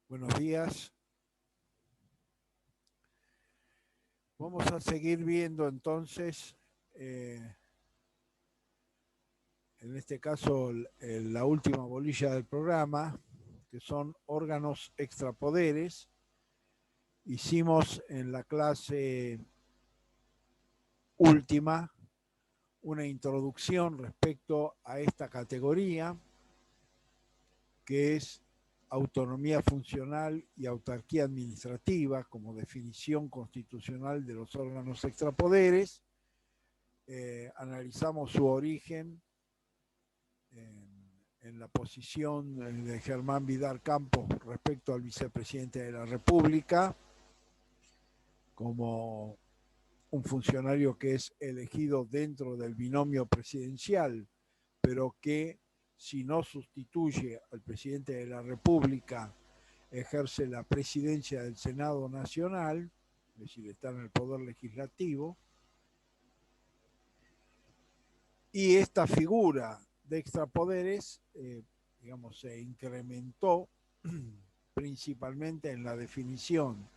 Buenos días. Vamos a seguir viendo entonces, en este caso, la última bolilla del programa, que son órganos extrapoderes. Hicimos en la clase última una introducción respecto a esta categoría, que es autonomía funcional y autarquía administrativa como definición constitucional de los órganos extrapoderes. Analizamos su origen en la posición de Germán Vidal Campos respecto al vicepresidente de la República como un funcionario que es elegido dentro del binomio presidencial, pero que si no sustituye al presidente de la República, ejerce la presidencia del Senado Nacional, es decir, está en el poder legislativo. Y esta figura de extrapoderes, digamos, se incrementó principalmente en la definición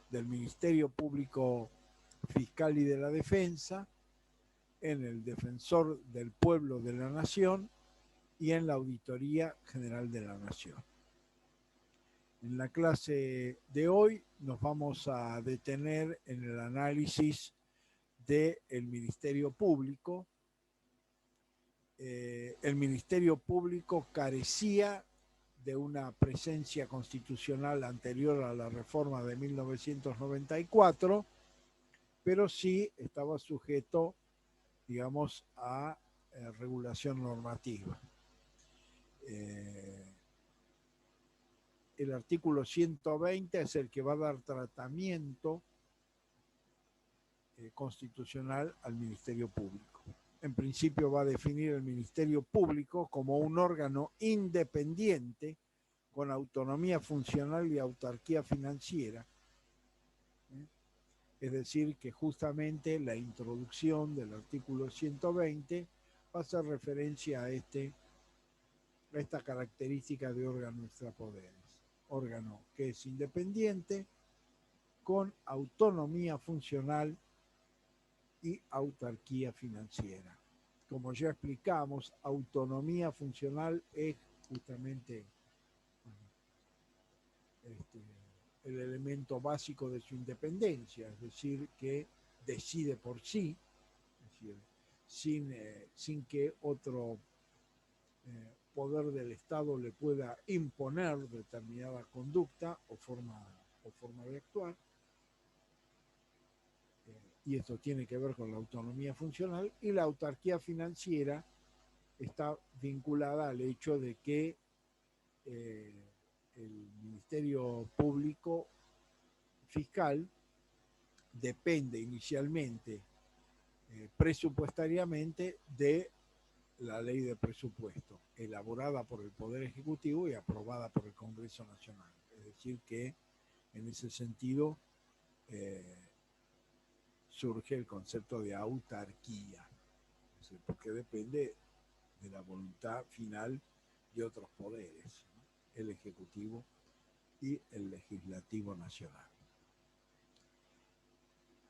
del Ministerio Público Fiscal y de la Defensa, en el Defensor del Pueblo de la Nación y en la Auditoría General de la Nación. En la clase de hoy nos vamos a detener en el análisis del Ministerio Público. El Ministerio Público carecía de una presencia constitucional anterior a la reforma de 1994, pero sí estaba sujeto, digamos, a regulación normativa. El artículo 120 es el que va a dar tratamiento constitucional al Ministerio Público. En principio va a definir el Ministerio Público como un órgano independiente con autonomía funcional y autarquía financiera. Es decir, que justamente la introducción del artículo 120 va a hacer referencia a esta característica de órgano extrapoderes. Órgano que es independiente, con autonomía funcional y autarquía financiera. Como ya explicamos, autonomía funcional es justamente el elemento básico de su independencia, es decir, que decide por sí, es decir, sin que otro poder del Estado le pueda imponer determinada conducta o forma de actuar. Y esto tiene que ver con la autonomía funcional, y la autarquía financiera está vinculada al hecho de que el Ministerio Público Fiscal depende inicialmente presupuestariamente de la ley de presupuesto, elaborada por el Poder Ejecutivo y aprobada por el Congreso Nacional. Es decir, que en ese sentido surge el concepto de autarquía, porque depende de la voluntad final de otros poderes, ¿no? El Ejecutivo y el Legislativo Nacional.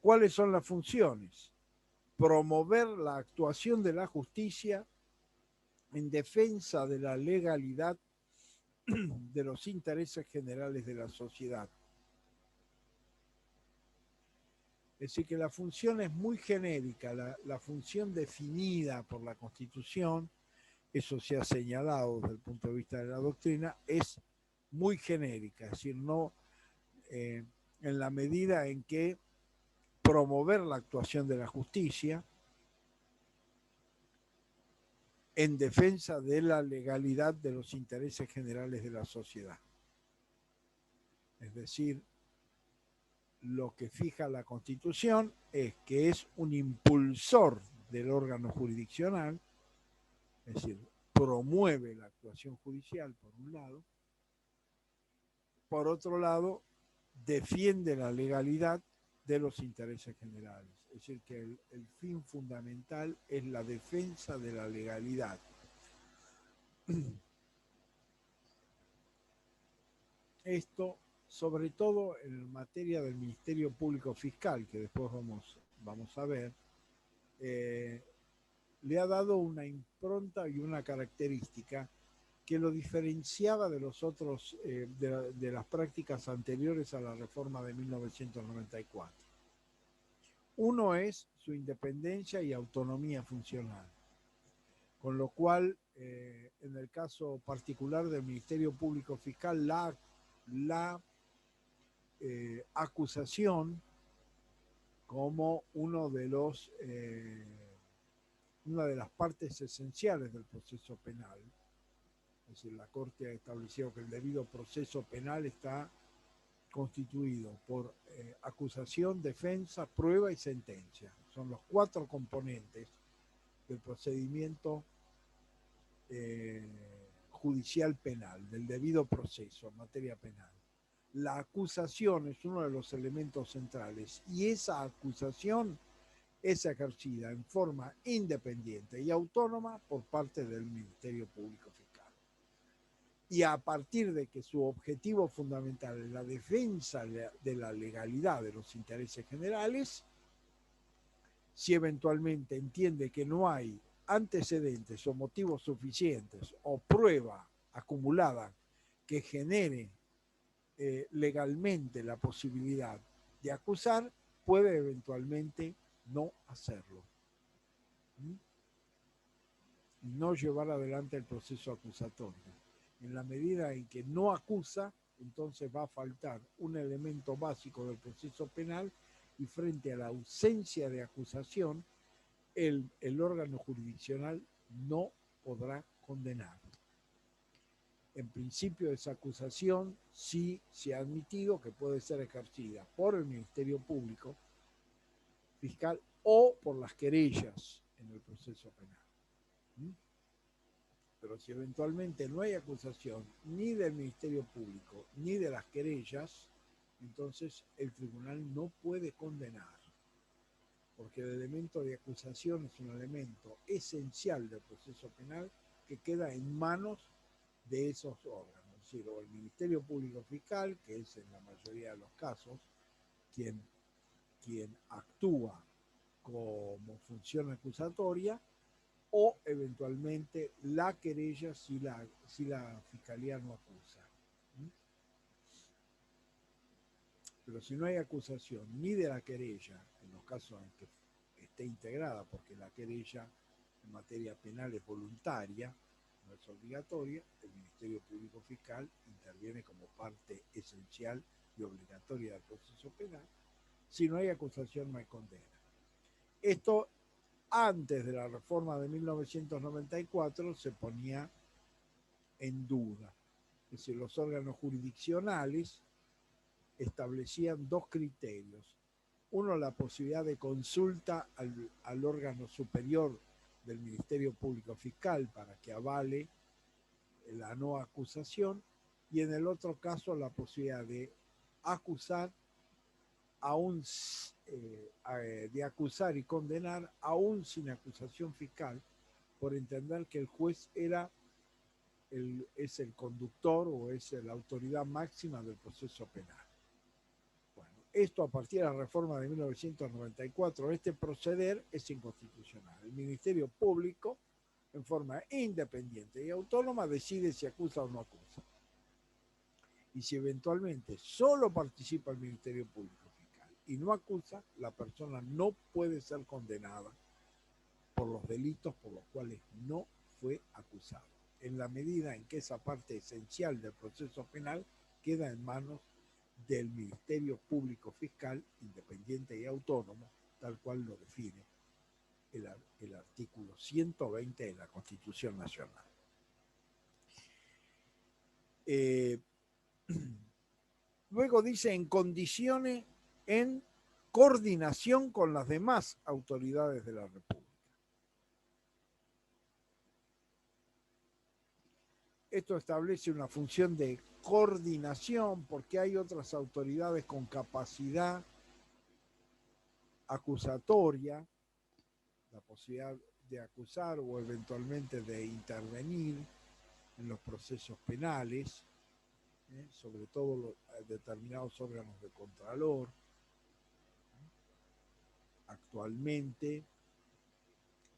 ¿Cuáles son las funciones? Promover la actuación de la justicia en defensa de la legalidad de los intereses generales de la sociedad. Es decir, que la función es muy genérica, la función definida por la Constitución, eso se ha señalado desde el punto de vista de la doctrina, es muy genérica, es decir, no en la medida en que promover la actuación de la justicia en defensa de la legalidad de los intereses generales de la sociedad. Es decir, lo que fija la Constitución es que es un impulsor del órgano jurisdiccional, es decir, promueve la actuación judicial por un lado, por otro lado, defiende la legalidad de los intereses generales. Es decir, que el fin fundamental es la defensa de la legalidad. Esto, sobre todo en materia del Ministerio Público Fiscal, que después vamos a ver, eh, le ha dado una impronta y una característica que lo diferenciaba de los otros, de las prácticas anteriores a la reforma de 1994. Uno es su independencia y autonomía funcional, con lo cual, en el caso particular del Ministerio Público Fiscal, la acusación como una de las partes esenciales del proceso penal. Es decir, la Corte ha establecido que el debido proceso penal está constituido por acusación, defensa, prueba y sentencia. Son los 4 componentes del procedimiento judicial penal, del debido proceso en materia penal. La acusación es uno de los elementos centrales y esa acusación es ejercida en forma independiente y autónoma por parte del Ministerio Público Fiscal. Y a partir de que su objetivo fundamental es la defensa de la legalidad de los intereses generales, si eventualmente entiende que no hay antecedentes o motivos suficientes o prueba acumulada que genere legalmente la posibilidad de acusar, puede eventualmente no hacerlo. No llevar adelante el proceso acusatorio. En la medida en que no acusa, entonces va a faltar un elemento básico del proceso penal y frente a la ausencia de acusación, el órgano jurisdiccional no podrá condenar. En principio, esa acusación sí se ha admitido que puede ser ejercida por el Ministerio Público Fiscal o por las querellas en el proceso penal. Pero si eventualmente no hay acusación ni del Ministerio Público ni de las querellas, entonces el tribunal no puede condenar, porque el elemento de acusación es un elemento esencial del proceso penal que queda en manos de esos órganos, es decir, o el Ministerio Público Fiscal, que es en la mayoría de los casos quien actúa como función acusatoria, o eventualmente la querella si la fiscalía no acusa. Pero si no hay acusación ni de la querella, en los casos en que esté integrada, porque la querella en materia penal es voluntaria, no es obligatoria, el Ministerio Público Fiscal interviene como parte esencial y obligatoria del proceso penal. Si no hay acusación, no hay condena. Esto, antes de la reforma de 1994, se ponía en duda. Es decir, los órganos jurisdiccionales establecían 2 criterios. Uno, la posibilidad de consulta al órgano superior del Ministerio Público Fiscal para que avale la no acusación, y en el otro caso la posibilidad de acusar de acusar y condenar aún sin acusación fiscal, por entender que el juez es el conductor o es la autoridad máxima del proceso penal. Bueno, esto a partir de la reforma de 1994, este proceder es inconstitucional. El Ministerio Público, en forma independiente y autónoma, decide si acusa o no acusa. Y si eventualmente solo participa el Ministerio Público Fiscal y no acusa, la persona no puede ser condenada por los delitos por los cuales no fue acusado, en la medida en que esa parte esencial del proceso penal queda en manos del Ministerio Público Fiscal, independiente y autónomo, tal cual lo define el artículo 120 de la Constitución Nacional. Luego dice en condiciones, en coordinación con las demás autoridades de la República. Esto establece una función de coordinación porque hay otras autoridades con capacidad acusatoria, la posibilidad de acusar o eventualmente de intervenir en los procesos penales, sobre todo determinados órganos de contralor. Actualmente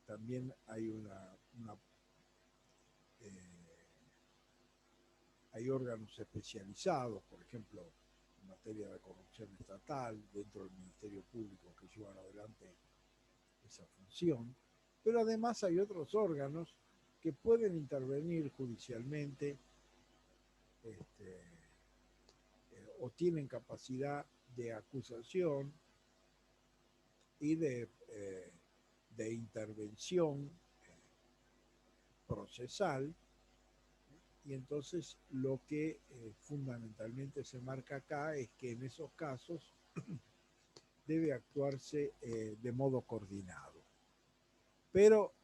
también hay hay órganos especializados, por ejemplo, en materia de corrupción estatal, dentro del Ministerio Público, que llevan adelante esa función, pero además hay otros órganos que pueden intervenir judicialmente o tienen capacidad de acusación y de intervención procesal, y entonces lo que fundamentalmente se marca acá es que en esos casos debe actuarse de modo coordinado. Pero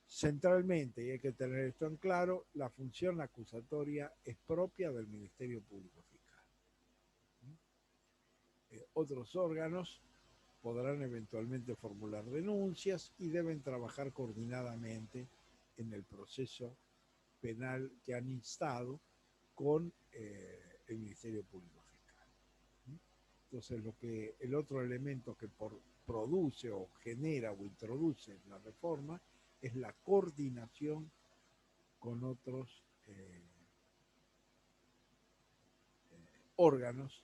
centralmente, y hay que tener esto en claro, la función acusatoria es propia del Ministerio Público Fiscal. Otros órganos podrán eventualmente formular denuncias y deben trabajar coordinadamente en el proceso penal que han instado con el Ministerio Público Fiscal. Entonces, el otro elemento que produce o genera o introduce la reforma es la coordinación con otros órganos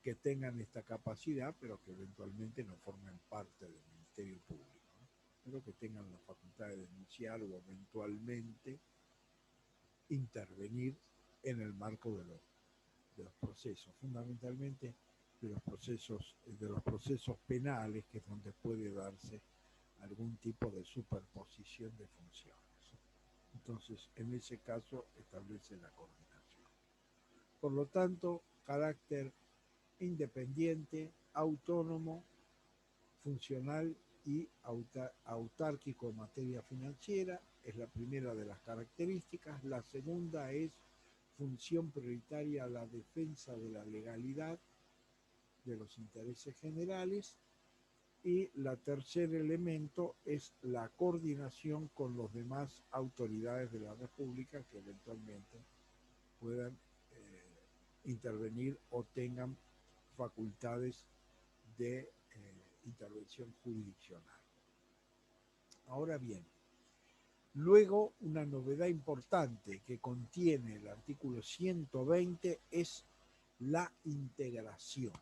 que tengan esta capacidad, pero que eventualmente no formen parte del Ministerio Público, ¿no? Pero que tengan la facultad de denunciar o eventualmente intervenir en el marco de los procesos, fundamentalmente de los procesos penales, que es donde puede darse algún tipo de superposición de funciones. Entonces, en ese caso, establece la coordinación. Por lo tanto, carácter independiente, autónomo, funcional y autárquico en materia financiera es la primera de las características. La segunda es función prioritaria a la defensa de la legalidad de los intereses generales, y la tercer elemento es la coordinación con los demás autoridades de la República que eventualmente puedan intervenir o tengan facultades de intervención jurisdiccional. Ahora bien, luego una novedad importante que contiene el artículo 120 es la integración.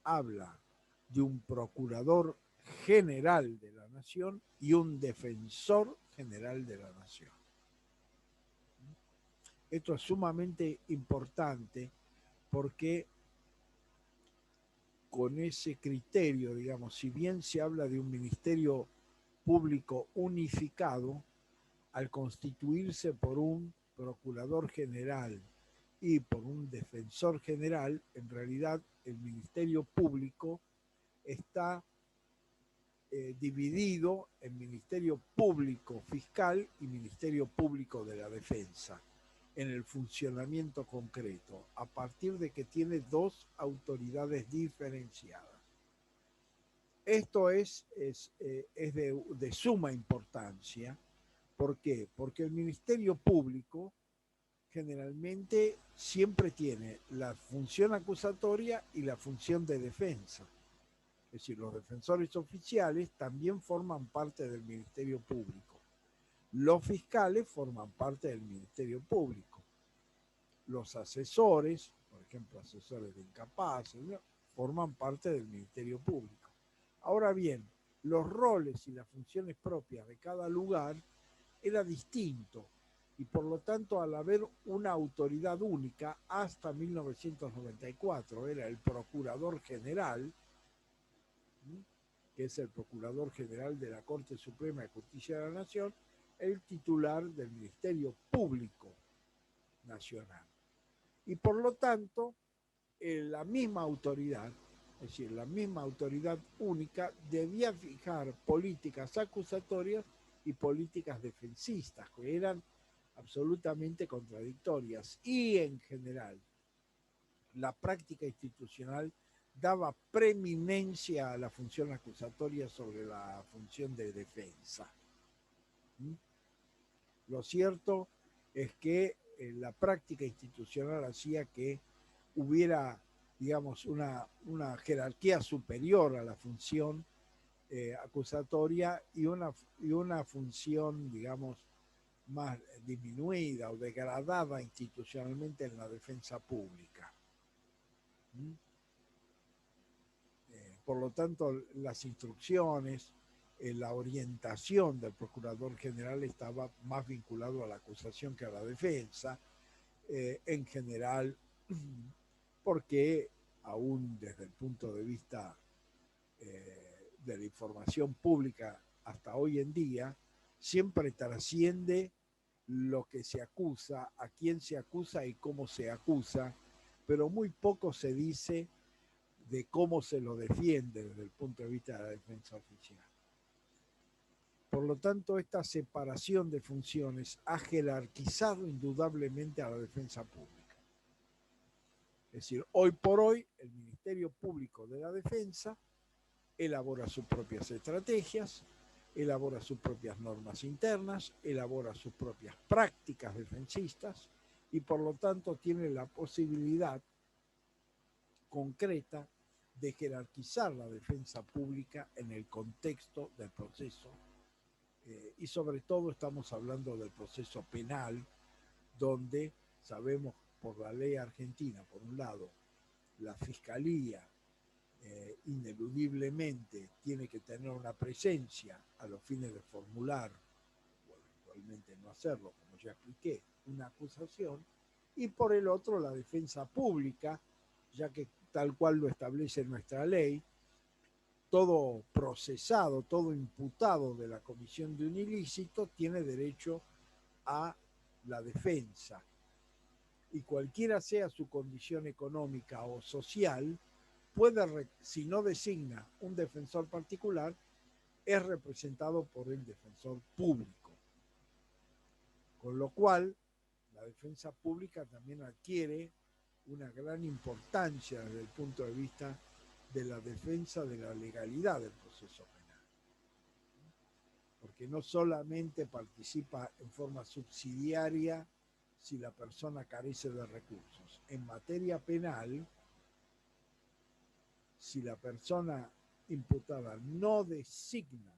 Habla de un procurador general de la nación y un defensor general de la nación. Esto es sumamente importante porque con ese criterio, digamos, si bien se habla de un ministerio público unificado, al constituirse por un procurador general y por un defensor general, en realidad el Ministerio Público está dividido en Ministerio Público Fiscal y Ministerio Público de la Defensa en el funcionamiento concreto, a partir de que tiene dos autoridades diferenciadas. Esto es de suma importancia. ¿Por qué? Porque el Ministerio Público generalmente siempre tiene la función acusatoria y la función de defensa. Es decir, los defensores oficiales también forman parte del Ministerio Público. Los fiscales forman parte del Ministerio Público. Los asesores, por ejemplo, asesores de incapaces, ¿no?, forman parte del Ministerio Público. Ahora bien, los roles y las funciones propias de cada lugar era distinto, y por lo tanto, al haber una autoridad única hasta 1994, era el Procurador General, que es el Procurador General de la Corte Suprema de Justicia de la Nación, el titular del Ministerio Público Nacional. Y por lo tanto, la misma autoridad, es decir, la misma autoridad única, debía fijar políticas acusatorias y políticas defensistas, que eran absolutamente contradictorias, y en general la práctica institucional daba preeminencia a la función acusatoria sobre la función de defensa. Lo cierto es que la práctica institucional hacía que hubiera, digamos, una jerarquía superior a la función acusatoria y una función, digamos, más disminuida o degradada institucionalmente en la defensa pública. Por lo tanto, las instrucciones, la orientación del Procurador General estaba más vinculado a la acusación que a la defensa, en general, porque aún desde el punto de vista de la información pública hasta hoy en día, siempre trasciende lo que se acusa, a quién se acusa y cómo se acusa, pero muy poco se dice de cómo se lo defiende desde el punto de vista de la defensa oficial. Por lo tanto, esta separación de funciones ha jerarquizado indudablemente a la defensa pública. Es decir, hoy por hoy, el Ministerio Público de la Defensa elabora sus propias estrategias, elabora sus propias normas internas, elabora sus propias prácticas defensistas y por lo tanto tiene la posibilidad concreta de jerarquizar la defensa pública en el contexto del proceso y sobre todo estamos hablando del proceso penal, donde sabemos por la ley argentina, por un lado, la fiscalía ineludiblemente tiene que tener una presencia a los fines de formular o eventualmente no hacerlo, como ya expliqué, una acusación, y por el otro la defensa pública, ya que tal cual lo establece nuestra ley, todo procesado, todo imputado de la comisión de un ilícito tiene derecho a la defensa. Y cualquiera sea su condición económica o social, puede, si no designa un defensor particular, es representado por el defensor público. Con lo cual, la defensa pública también adquiere una gran importancia desde el punto de vista de la defensa de la legalidad del proceso penal. Porque no solamente participa en forma subsidiaria si la persona carece de recursos. En materia penal, si la persona imputada no designa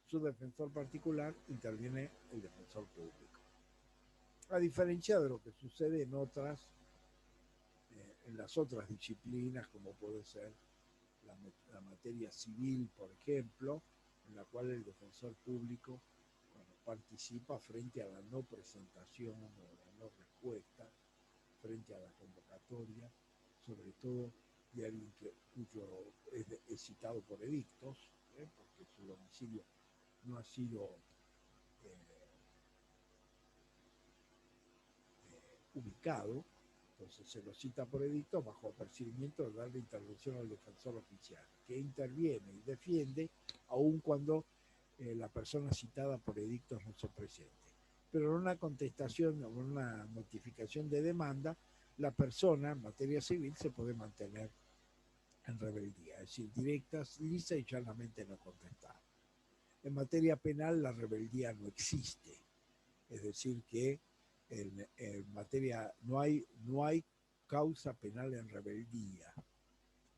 su defensor particular, interviene el defensor público. A diferencia de lo que sucede en las otras disciplinas, como puede ser la materia civil, por ejemplo, en la cual el defensor público participa frente a la no presentación o la no respuesta, frente a la convocatoria, sobre todo de alguien cuyo es citado por edictos, porque su domicilio no ha sido ubicado, entonces se lo cita por edicto bajo apercibimiento de darle intervención al defensor oficial, que interviene y defiende aun cuando la persona citada por edictos no se presente. Pero en una contestación o una notificación de demanda, la persona en materia civil se puede mantener en rebeldía, es decir, directas, lisa y llanamente no contestar. En materia penal la rebeldía no existe, es decir que en materia no hay causa penal en rebeldía.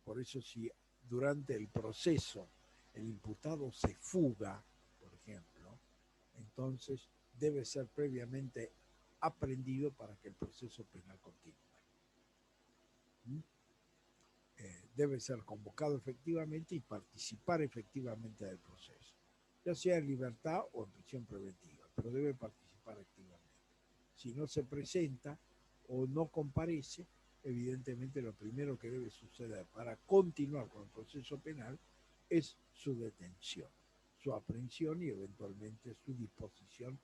Por eso si durante el proceso el imputado se fuga, por ejemplo, entonces debe ser previamente aprehendido para que el proceso penal continúe. Debe ser convocado efectivamente y participar efectivamente del proceso, ya sea en libertad o en prisión preventiva, pero debe participar activamente. Si no se presenta o no comparece, evidentemente lo primero que debe suceder para continuar con el proceso penal es su detención, su aprehensión y eventualmente su disposición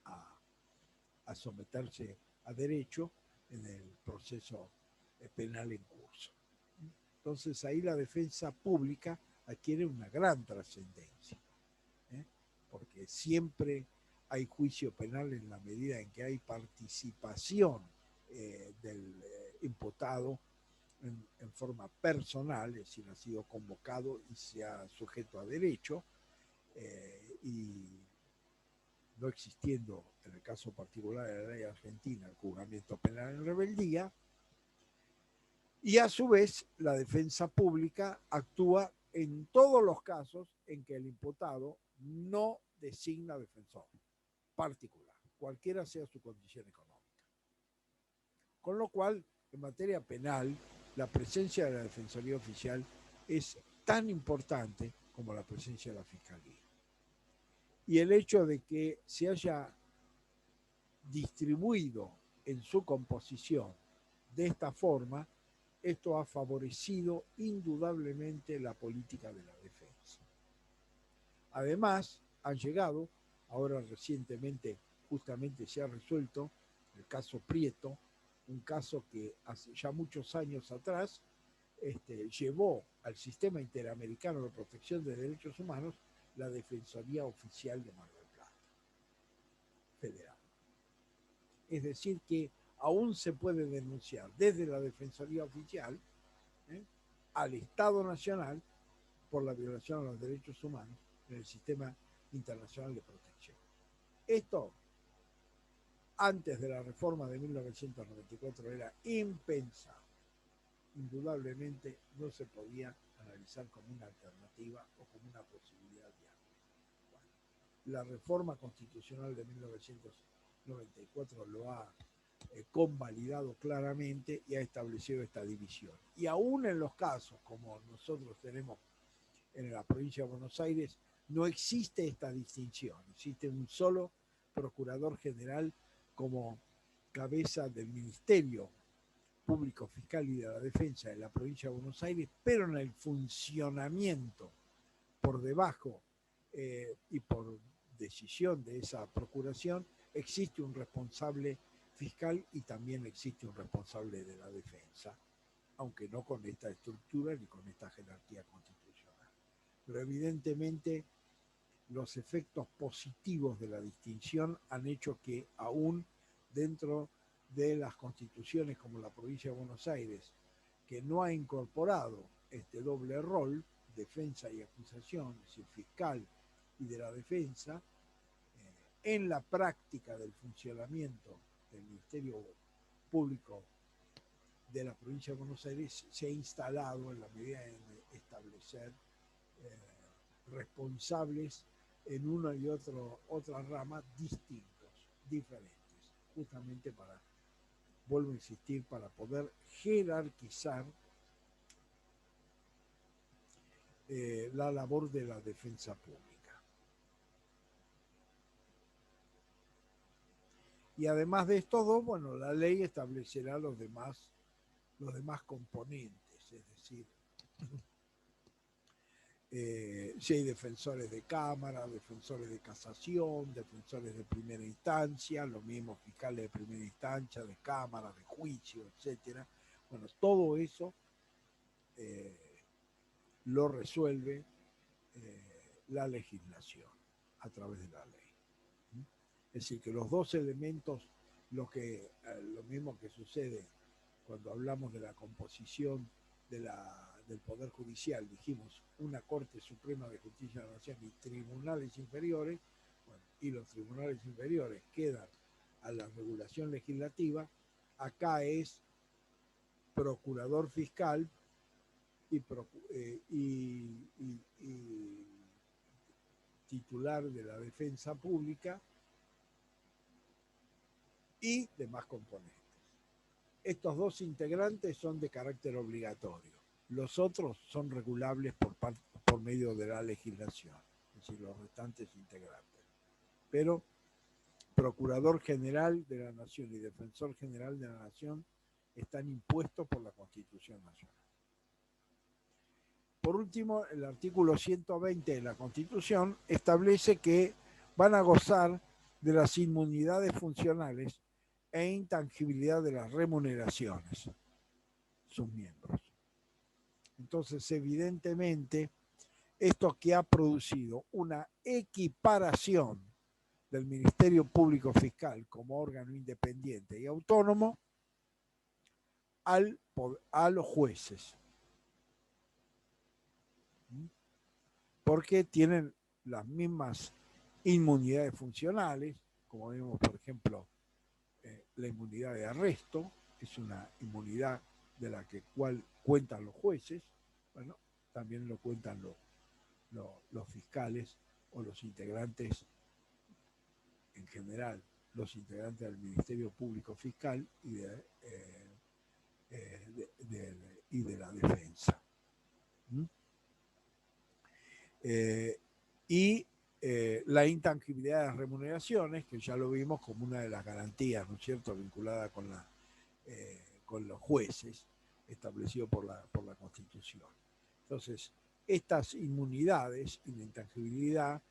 a someterse a derecho en el proceso penal en curso. Entonces ahí la defensa pública adquiere una gran trascendencia, porque siempre hay juicio penal en la medida en que hay participación del imputado en forma personal, es decir, ha sido convocado y se ha sujeto a derecho, y no existiendo en el caso particular de la ley argentina el juzgamiento penal en rebeldía, y a su vez la defensa pública actúa en todos los casos en que el imputado no designa defensor particular, cualquiera sea su condición económica. Con lo cual, en materia penal, la presencia de la Defensoría Oficial es tan importante como la presencia de la Fiscalía. Y el hecho de que se haya distribuido en su composición de esta forma, esto ha favorecido indudablemente la política de la defensa. Además, han llegado, ahora recientemente justamente se ha resuelto el caso Prieto, un caso que hace ya muchos años atrás llevó al sistema interamericano de protección de derechos humanos la Defensoría Oficial de Mar del Plata, federal. Es decir, que aún se puede denunciar desde la Defensoría Oficial al Estado Nacional por la violación a los derechos humanos en el sistema internacional de protección. Esto, antes de la reforma de 1994, era impensable. Indudablemente no se podía analizar como una alternativa o como una posibilidad viable. Bueno, la reforma constitucional de 1994 lo ha convalidado claramente y ha establecido esta división. Y aún en los casos como nosotros tenemos en la provincia de Buenos Aires, no existe esta distinción. Existe un solo procurador general como cabeza del Ministerio Público Fiscal y de la Defensa de la provincia de Buenos Aires, pero en el funcionamiento por debajo y por decisión de esa procuración existe un responsable fiscal y también existe un responsable de la defensa, aunque no con esta estructura ni con esta jerarquía constitucional. Pero evidentemente los efectos positivos de la distinción han hecho que aún dentro de las constituciones como la provincia de Buenos Aires, que no ha incorporado este doble rol, defensa y acusación, es decir, fiscal y de la defensa, en la práctica del funcionamiento del Ministerio Público de la provincia de Buenos Aires se ha instalado en la medida de establecer responsables en una y otra rama distintos, diferentes, justamente para, vuelvo a insistir, para poder jerarquizar la labor de la defensa pública. Y además de estos dos, bueno, la ley establecerá los demás componentes, es decir, si hay defensores de cámara, defensores de casación, defensores de primera instancia, los mismos fiscales de primera instancia, de cámara, de juicio, etcétera. Bueno, todo eso lo resuelve la legislación a través de la ley. Es decir, que los dos elementos, lo mismo que sucede cuando hablamos de la composición del Poder Judicial, dijimos una Corte Suprema de Justicia de la Nación y tribunales inferiores, bueno, y los tribunales inferiores quedan a la regulación legislativa, acá es procurador fiscal y titular de la defensa pública y demás componentes. Estos dos integrantes son de carácter obligatorio. Los otros son regulables por medio de la legislación, es decir, los restantes integrantes. Pero Procurador General de la Nación y Defensor General de la Nación están impuestos por la Constitución Nacional. Por último, el artículo 120 de la Constitución establece que van a gozar de las inmunidades funcionales e intangibilidad de las remuneraciones, sus miembros. Entonces, evidentemente, esto que ha producido una equiparación del Ministerio Público Fiscal como órgano independiente y autónomo a los jueces. Porque tienen las mismas inmunidades funcionales, como vemos, por ejemplo, la inmunidad de arresto, es una inmunidad de la cual cuentan los jueces, bueno, también lo cuentan los fiscales o los integrantes en general, los integrantes del Ministerio Público Fiscal y de la defensa. ¿Mm? Y la intangibilidad de las remuneraciones, que ya lo vimos como una de las garantías, ¿no es cierto?, vinculada con los jueces, establecido por la Constitución. Entonces, estas inmunidades y la intangibilidad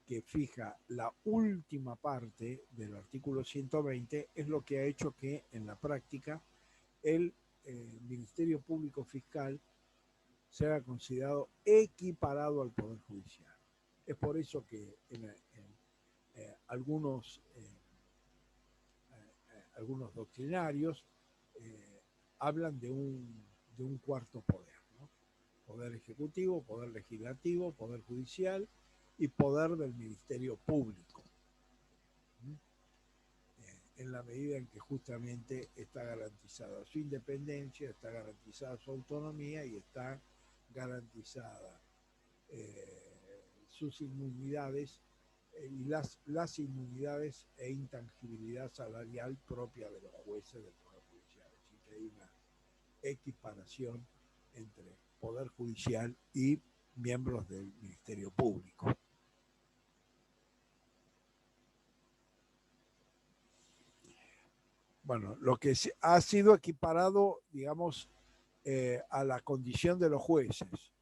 que fija la última parte del artículo 120 es lo que ha hecho que en la práctica el Ministerio Público Fiscal sea considerado equiparado al Poder Judicial. Es por eso que algunos doctrinarios hablan de un cuarto poder, ¿no? Poder ejecutivo, poder legislativo, poder judicial y poder del Ministerio Público. En la medida en que justamente está garantizada su independencia, está garantizada su autonomía y está garantizada sus inmunidades y las inmunidades e intangibilidad salarial propia de los jueces del Poder Judicial. Así que hay una equiparación entre Poder Judicial y miembros del Ministerio Público. Bueno, lo que ha sido equiparado, digamos, a la condición de los jueces,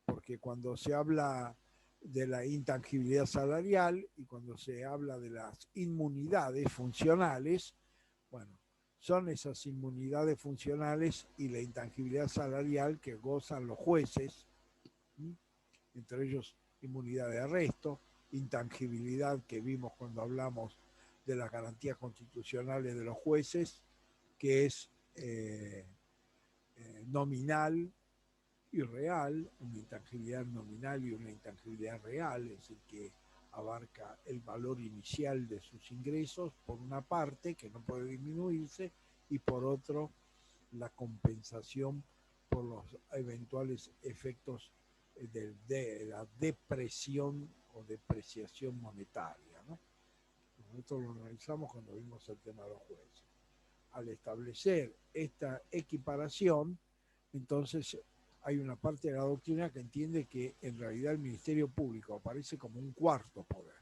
porque cuando se habla de la intangibilidad salarial y cuando se habla de las inmunidades funcionales, bueno, son esas inmunidades funcionales y la intangibilidad salarial que gozan los jueces, entre ellos inmunidad de arresto, intangibilidad que vimos cuando hablamos de las garantías constitucionales de los jueces, que es nominal y real, una intangibilidad nominal y una intangibilidad real, es el que abarca el valor inicial de sus ingresos, por una parte, que no puede disminuirse, y por otro, la compensación por los eventuales efectos de la depresión o depreciación monetaria, ¿no? Nosotros lo analizamos cuando vimos el tema de los jueces. Al establecer esta equiparación, entonces hay una parte de la doctrina que entiende que en realidad el Ministerio Público aparece como un cuarto poder.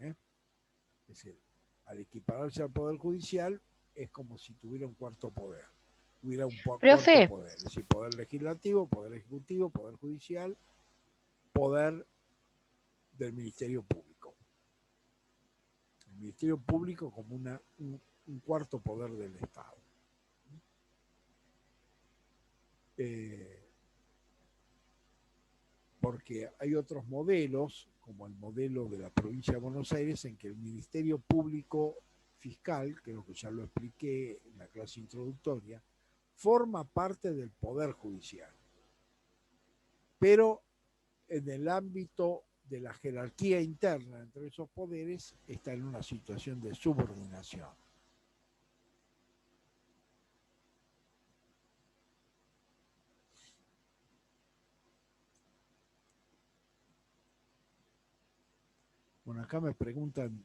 Es decir, al equipararse al Poder Judicial, es como si tuviera un cuarto poder. Hubiera un cuarto poder, es decir, poder legislativo, poder ejecutivo, poder judicial, poder del Ministerio Público. El Ministerio Público como un cuarto poder del Estado. Porque hay otros modelos, como el modelo de la provincia de Buenos Aires, en que el Ministerio Público Fiscal, creo que ya lo expliqué en la clase introductoria, forma parte del Poder Judicial, pero en el ámbito de la jerarquía interna entre esos poderes está en una situación de subordinación. Bueno, acá me preguntan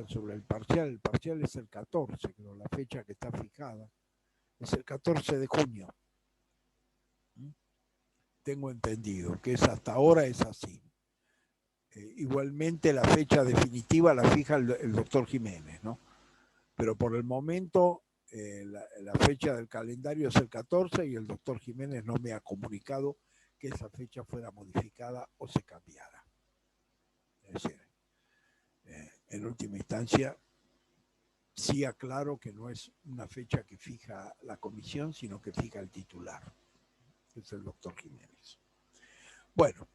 sobre el parcial es el 14, creo, la fecha que está fijada, es el 14 de junio. Tengo entendido que hasta ahora es así. Igualmente la fecha definitiva la fija el doctor Jiménez, ¿no? Pero por el momento la fecha del calendario es el 14 y el doctor Jiménez no me ha comunicado que esa fecha fuera modificada o se cambiara. Es decir, en última instancia, sí aclaro que no es una fecha que fija la comisión, sino que fija el titular, que es el doctor Jiménez. Bueno,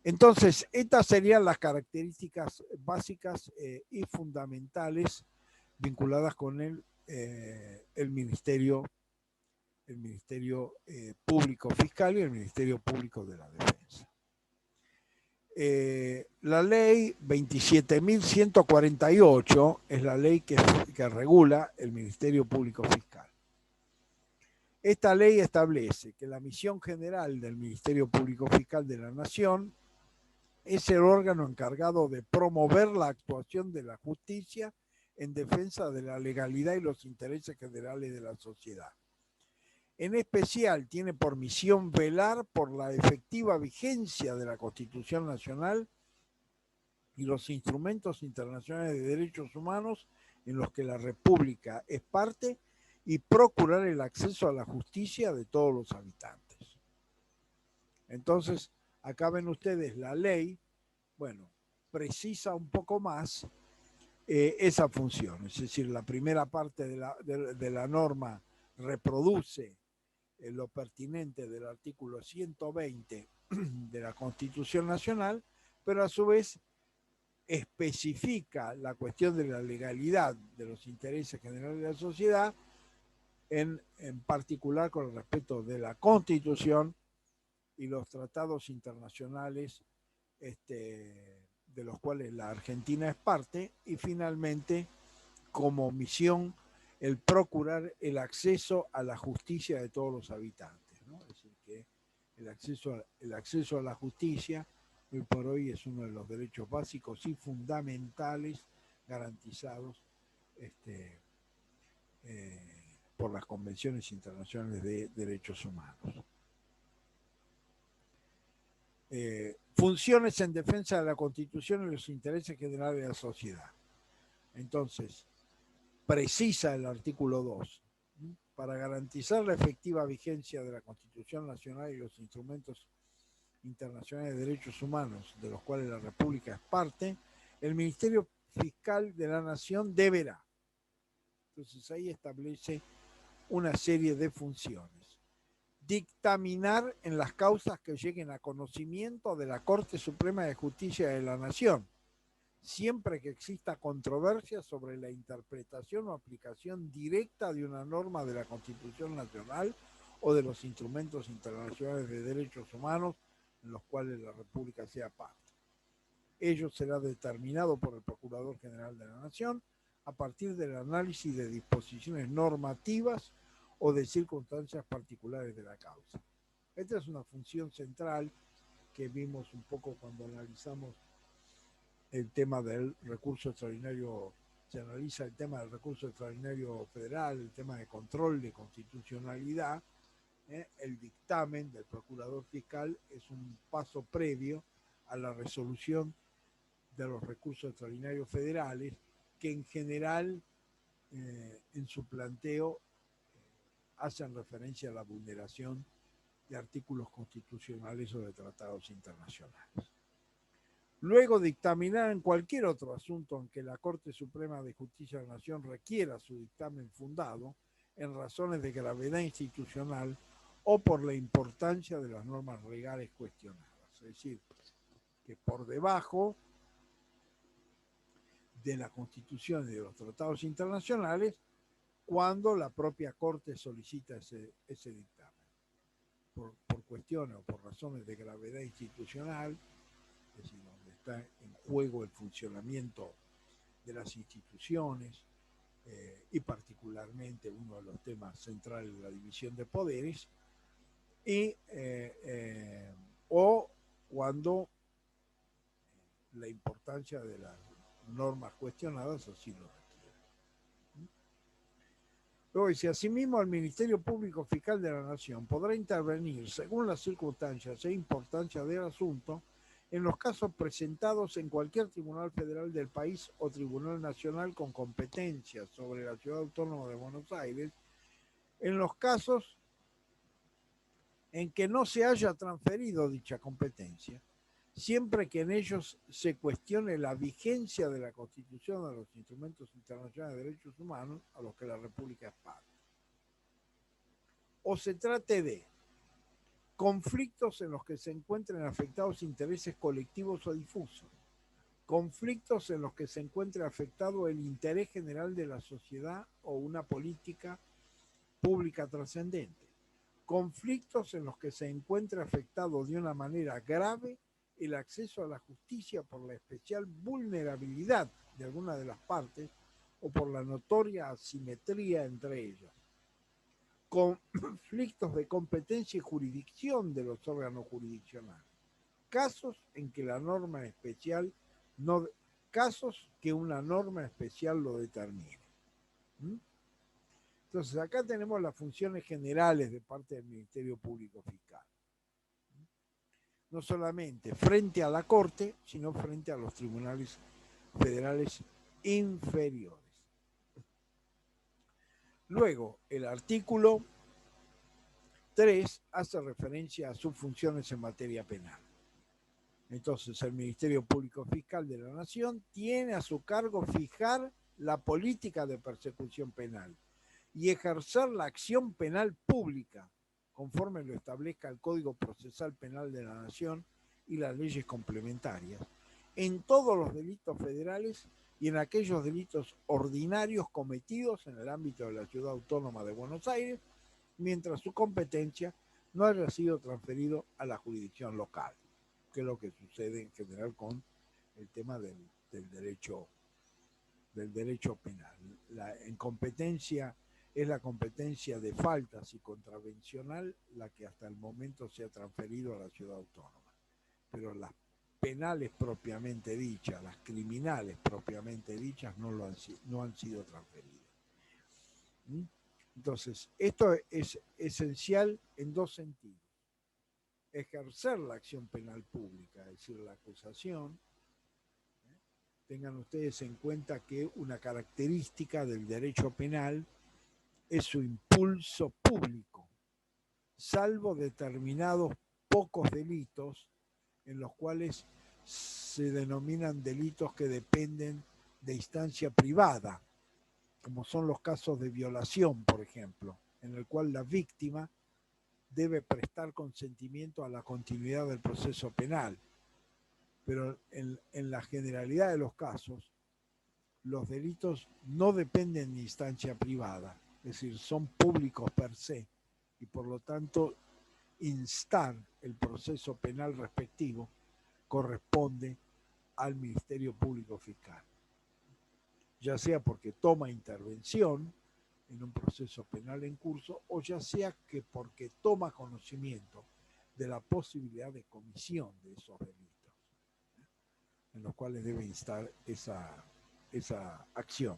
entonces, estas serían las características básicas y fundamentales vinculadas con el Ministerio Público Fiscal y el Ministerio Público de la Defensa. La ley 27.148 es la ley que regula el Ministerio Público Fiscal. Esta ley establece que la misión general del Ministerio Público Fiscal de la Nación es el órgano encargado de promover la actuación de la justicia en defensa de la legalidad y los intereses generales de la sociedad. En especial, tiene por misión velar por la efectiva vigencia de la Constitución Nacional y los instrumentos internacionales de derechos humanos en los que la República es parte y procurar el acceso a la justicia de todos los habitantes. Entonces, acá ven ustedes la ley, bueno, precisa un poco más esa función, es decir, la primera parte de la norma reproduce lo pertinente del artículo 120 de la Constitución Nacional, pero a su vez especifica la cuestión de la legalidad de los intereses generales de la sociedad, en particular con el respeto de la Constitución y los tratados internacionales de los cuales la Argentina es parte, y finalmente como misión el procurar el acceso a la justicia de todos los habitantes, ¿no? Es decir, que el acceso a la justicia hoy por hoy es uno de los derechos básicos y fundamentales garantizados por las convenciones internacionales de derechos humanos. Funciones en defensa de la Constitución y los intereses generales de la sociedad. Entonces, precisa el artículo 2, para garantizar la efectiva vigencia de la Constitución Nacional y los instrumentos internacionales de derechos humanos de los cuales la República es parte, el Ministerio Fiscal de la Nación deberá. Entonces ahí establece una serie de funciones. Dictaminar en las causas que lleguen a conocimiento de la Corte Suprema de Justicia de la Nación, siempre que exista controversia sobre la interpretación o aplicación directa de una norma de la Constitución Nacional o de los instrumentos internacionales de derechos humanos en los cuales la República sea parte. Ello será determinado por el Procurador General de la Nación a partir del análisis de disposiciones normativas o de circunstancias particulares de la causa. Esta es una función central que vimos un poco cuando analizamos el tema del recurso extraordinario, se analiza el tema del recurso extraordinario federal, el tema de control de constitucionalidad. El dictamen del Procurador Fiscal es un paso previo a la resolución de los recursos extraordinarios federales, que en general en su planteo hacen referencia a la vulneración de artículos constitucionales o de tratados internacionales. Luego dictaminar en cualquier otro asunto en que la Corte Suprema de Justicia de la Nación requiera su dictamen fundado en razones de gravedad institucional o por la importancia de las normas legales cuestionadas. Es decir, que por debajo de la Constitución y de los tratados internacionales, cuando la propia Corte solicita ese dictamen, por cuestiones o por razones de gravedad institucional, es decir, donde está en juego el funcionamiento de las instituciones y particularmente uno de los temas centrales de la división de poderes, y o cuando la importancia de las normas cuestionadas así lo requiere. Luego dice, asimismo, el Ministerio Público Fiscal de la Nación podrá intervenir según las circunstancias e importancia del asunto en los casos presentados en cualquier tribunal federal del país o tribunal nacional con competencia sobre la Ciudad Autónoma de Buenos Aires, en los casos en que no se haya transferido dicha competencia, siempre que en ellos se cuestione la vigencia de la Constitución de los instrumentos internacionales de derechos humanos a los que la República es parte. O se trate de conflictos en los que se encuentren afectados intereses colectivos o difusos, conflictos en los que se encuentre afectado el interés general de la sociedad o una política pública trascendente, conflictos en los que se encuentre afectado de una manera grave el acceso a la justicia por la especial vulnerabilidad de alguna de las partes o por la notoria asimetría entre ellas. Conflictos de competencia y jurisdicción de los órganos jurisdiccionales. Casos en que la norma especial no, casos que una norma especial lo determine. ¿Mm? Entonces, acá tenemos las funciones generales de parte del Ministerio Público Fiscal. No solamente frente a la Corte, sino frente a los tribunales federales inferiores. Luego, el artículo 3 hace referencia a sus funciones en materia penal. Entonces, el Ministerio Público Fiscal de la Nación tiene a su cargo fijar la política de persecución penal y ejercer la acción penal pública, conforme lo establezca el Código Procesal Penal de la Nación y las leyes complementarias, en todos los delitos federales y en aquellos delitos ordinarios cometidos en el ámbito de la Ciudad Autónoma de Buenos Aires, mientras su competencia no haya sido transferido a la jurisdicción local, que es lo que sucede en general con el tema del derecho penal. En competencia es la competencia de faltas y contravencional la que hasta el momento se ha transferido a la Ciudad Autónoma. Pero las penales propiamente dichas, las criminales propiamente dichas, no han sido transferidas. Entonces, esto es esencial en dos sentidos. Ejercer la acción penal pública, es decir, la acusación. Tengan ustedes en cuenta que una característica del derecho penal es su impulso público, salvo determinados pocos delitos en los cuales se denominan delitos que dependen de instancia privada, como son los casos de violación, por ejemplo, en el cual la víctima debe prestar consentimiento a la continuidad del proceso penal. Pero en la generalidad de los casos, los delitos no dependen de instancia privada, es decir, son públicos per se, y por lo tanto instar el proceso penal respectivo corresponde al Ministerio Público Fiscal, ya sea porque toma intervención en un proceso penal en curso o ya sea que porque toma conocimiento de la posibilidad de comisión de esos delitos, en los cuales debe instar esa acción.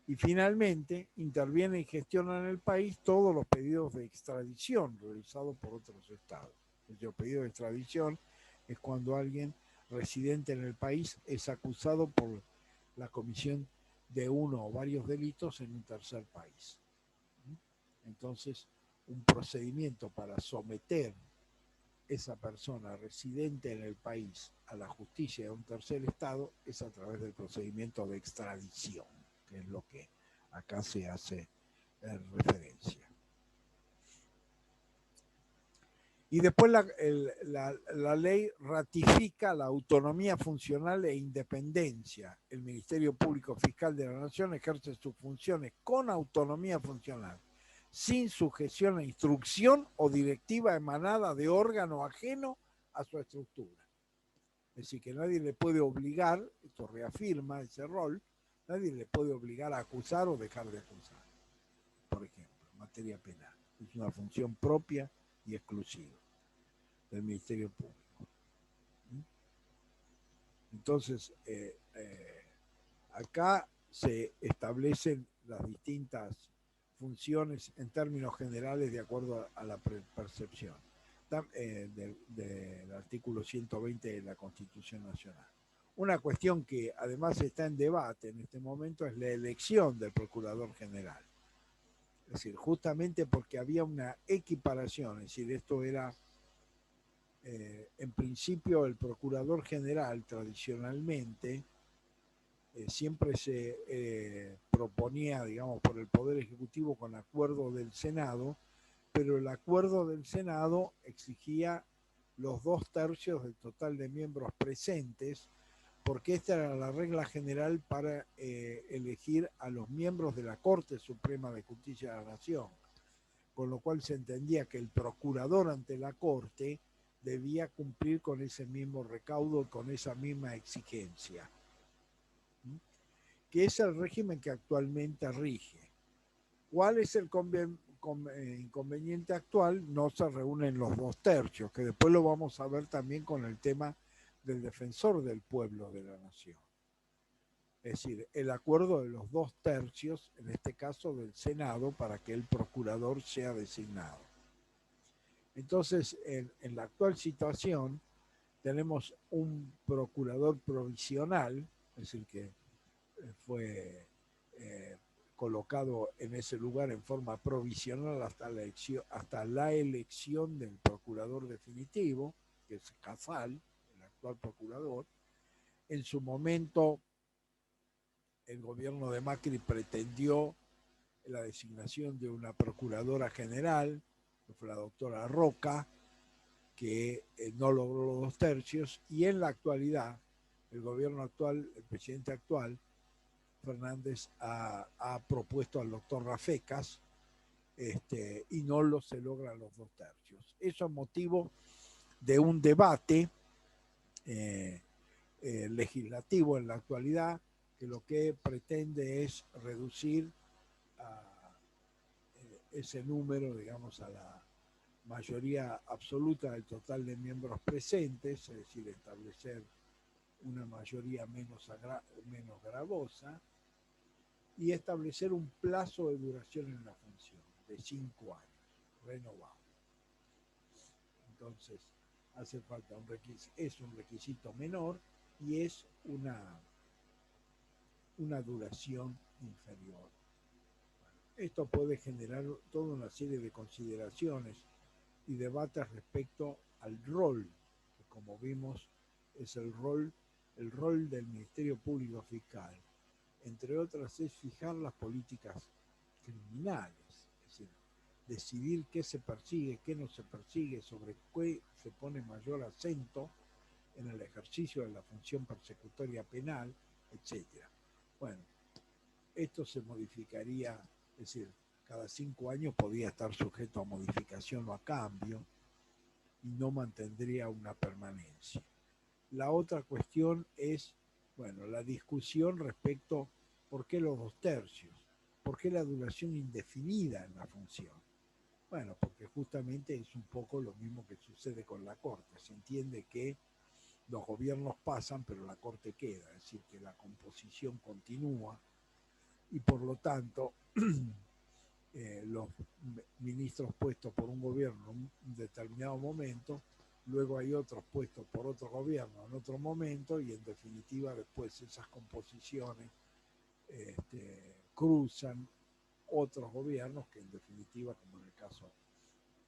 Y finalmente, interviene y gestiona en el país todos los pedidos de extradición realizados por otros estados. El pedido de extradición es cuando alguien residente en el país es acusado por la comisión de uno o varios delitos en un tercer país. Entonces, un procedimiento para someter esa persona residente en el país a la justicia de un tercer estado es a través del procedimiento de extradición, que es lo que acá se hace referencia. Y después la ley ratifica la autonomía funcional e independencia. El Ministerio Público Fiscal de la Nación ejerce sus funciones con autonomía funcional, sin sujeción a instrucción o directiva emanada de órgano ajeno a su estructura. Es decir, que nadie le puede obligar, esto reafirma ese rol, nadie le puede obligar a acusar o dejar de acusar, por ejemplo, en materia penal. Es una función propia y exclusiva del Ministerio Público. Entonces, acá se establecen las distintas funciones en términos generales de acuerdo a la percepción del artículo 120 de la Constitución Nacional. Una cuestión que además está en debate en este momento es la elección del Procurador General. Es decir, justamente porque había una equiparación, es decir, esto era, en principio, el Procurador General tradicionalmente siempre se proponía, digamos, por el Poder Ejecutivo con acuerdo del Senado, pero el acuerdo del Senado exigía los 2/3 del total de miembros presentes, porque esta era la regla general para elegir a los miembros de la Corte Suprema de Justicia de la Nación. con lo cual se entendía que el procurador ante la Corte debía cumplir con ese mismo recaudo, con esa misma exigencia, que es el régimen que actualmente rige. ¿Cuál es el inconveniente actual? No se reúnen los 2/3, que después lo vamos a ver también con el tema del defensor del pueblo de la nación. Es decir, el acuerdo de los 2/3, en este caso del Senado, para que el procurador sea designado. Entonces, en la actual situación, tenemos un procurador provisional, es decir, que fue colocado en ese lugar en forma provisional hasta la elección del procurador definitivo, que es Casal, el actual procurador. En su momento, el gobierno de Macri pretendió la designación de una procuradora general, que fue la doctora Roca, que no logró los 2/3, y en la actualidad, el gobierno actual, el presidente actual, Fernández, ha propuesto al doctor Rafecas, y no se logran los 2/3. Eso es motivo de un debate legislativo en la actualidad, que lo que pretende es reducir ese número, digamos, a la mayoría absoluta del total de miembros presentes, es decir, establecer una mayoría menos gravosa, y establecer un plazo de duración en la función de 5 años, renovado. Entonces, hace falta es un requisito menor y es una duración inferior. Esto puede generar toda una serie de consideraciones y debates respecto al rol, que como vimos es el rol del Ministerio Público Fiscal. Entre otras, es fijar las políticas criminales, es decir, decidir qué se persigue, qué no se persigue, sobre qué se pone mayor acento en el ejercicio de la función persecutoria penal, etc. Bueno, esto se modificaría, es decir, cada 5 años podría estar sujeto a modificación o a cambio y no mantendría una permanencia. La otra cuestión es, bueno, la discusión respecto por qué los 2/3, por qué la duración indefinida en la función. Bueno, porque justamente es un poco lo mismo que sucede con la Corte. Se entiende que los gobiernos pasan, pero la Corte queda, es decir, que la composición continúa y por lo tanto los ministros puestos por un gobierno en un determinado momento, luego hay otros puestos por otro gobierno en otro momento y en definitiva después esas composiciones cruzan otros gobiernos que en definitiva, como en el caso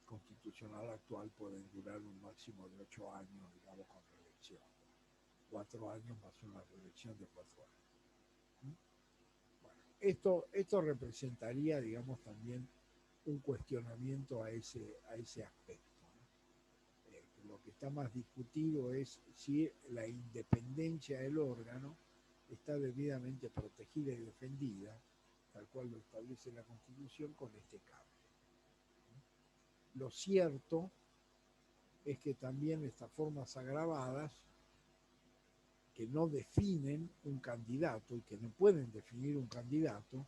constitucional actual, pueden durar un máximo de 8 años, digamos, con reelección. 4 años más una reelección de 4 años. Bueno, esto representaría, digamos, también un cuestionamiento a ese aspecto, ¿no? Lo que está más discutido es si la independencia del órgano está debidamente protegida y defendida, tal cual lo establece la Constitución, con este cambio. Lo cierto es que también estas formas agravadas, que no definen un candidato y que no pueden definir un candidato,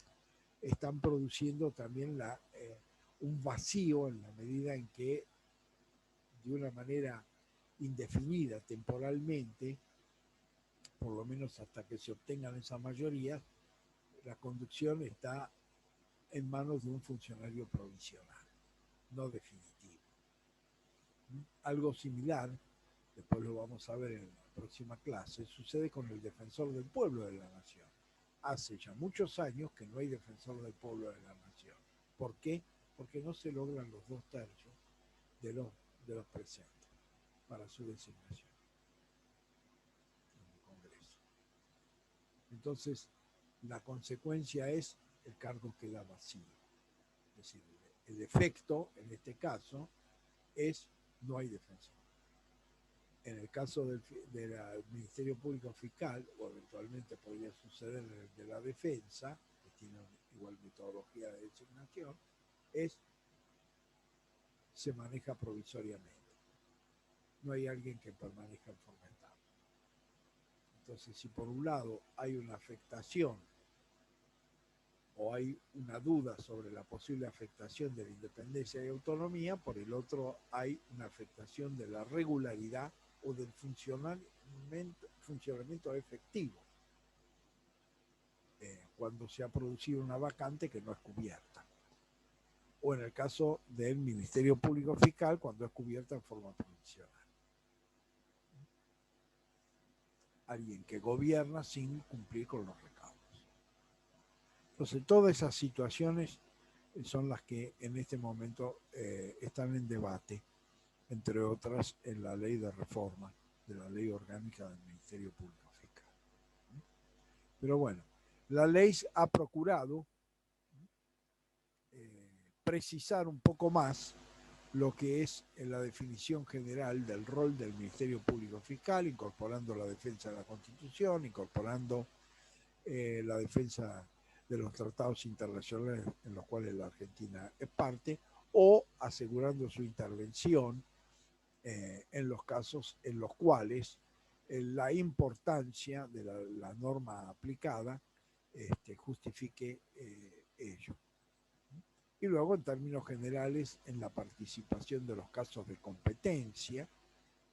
están produciendo también un vacío en la medida en que, de una manera indefinida temporalmente, por lo menos hasta que se obtengan esas mayorías, la conducción está en manos de un funcionario provisional, no definitivo. Algo similar, después lo vamos a ver en la próxima clase, sucede con el defensor del pueblo de la nación. Hace ya muchos años que no hay defensor del pueblo de la nación. ¿Por qué? Porque no se logran los 2/3 de los presentes para su designación en el Congreso. Entonces, la consecuencia es el cargo queda vacío. Es decir, el efecto, en este caso, es no hay defensor. En el caso del Ministerio Público Fiscal, o eventualmente podría suceder en el de la defensa, que tiene igual metodología de designación, es se maneja provisoriamente. No hay alguien que permanezca en forma estable. Entonces, si por un lado hay una afectación o hay una duda sobre la posible afectación de la independencia y autonomía, por el otro hay una afectación de la regularidad o del funcionamiento efectivo cuando se ha producido una vacante que no es cubierta. O en el caso del Ministerio Público Fiscal, cuando es cubierta en forma provisional. Alguien que gobierna sin cumplir con los recaudos. Entonces, todas esas situaciones son las que en este momento están en debate, entre otras en la ley de reforma de la ley orgánica del Ministerio Público Fiscal. Pero bueno, la ley ha procurado precisar un poco más lo que es la definición general del rol del Ministerio Público Fiscal, incorporando la defensa de la Constitución, incorporando la defensa de los tratados internacionales en los cuales la Argentina es parte, o asegurando su intervención en los casos en los cuales la importancia de la norma aplicada justifique ello. Y luego, en términos generales, en la participación de los casos de competencia,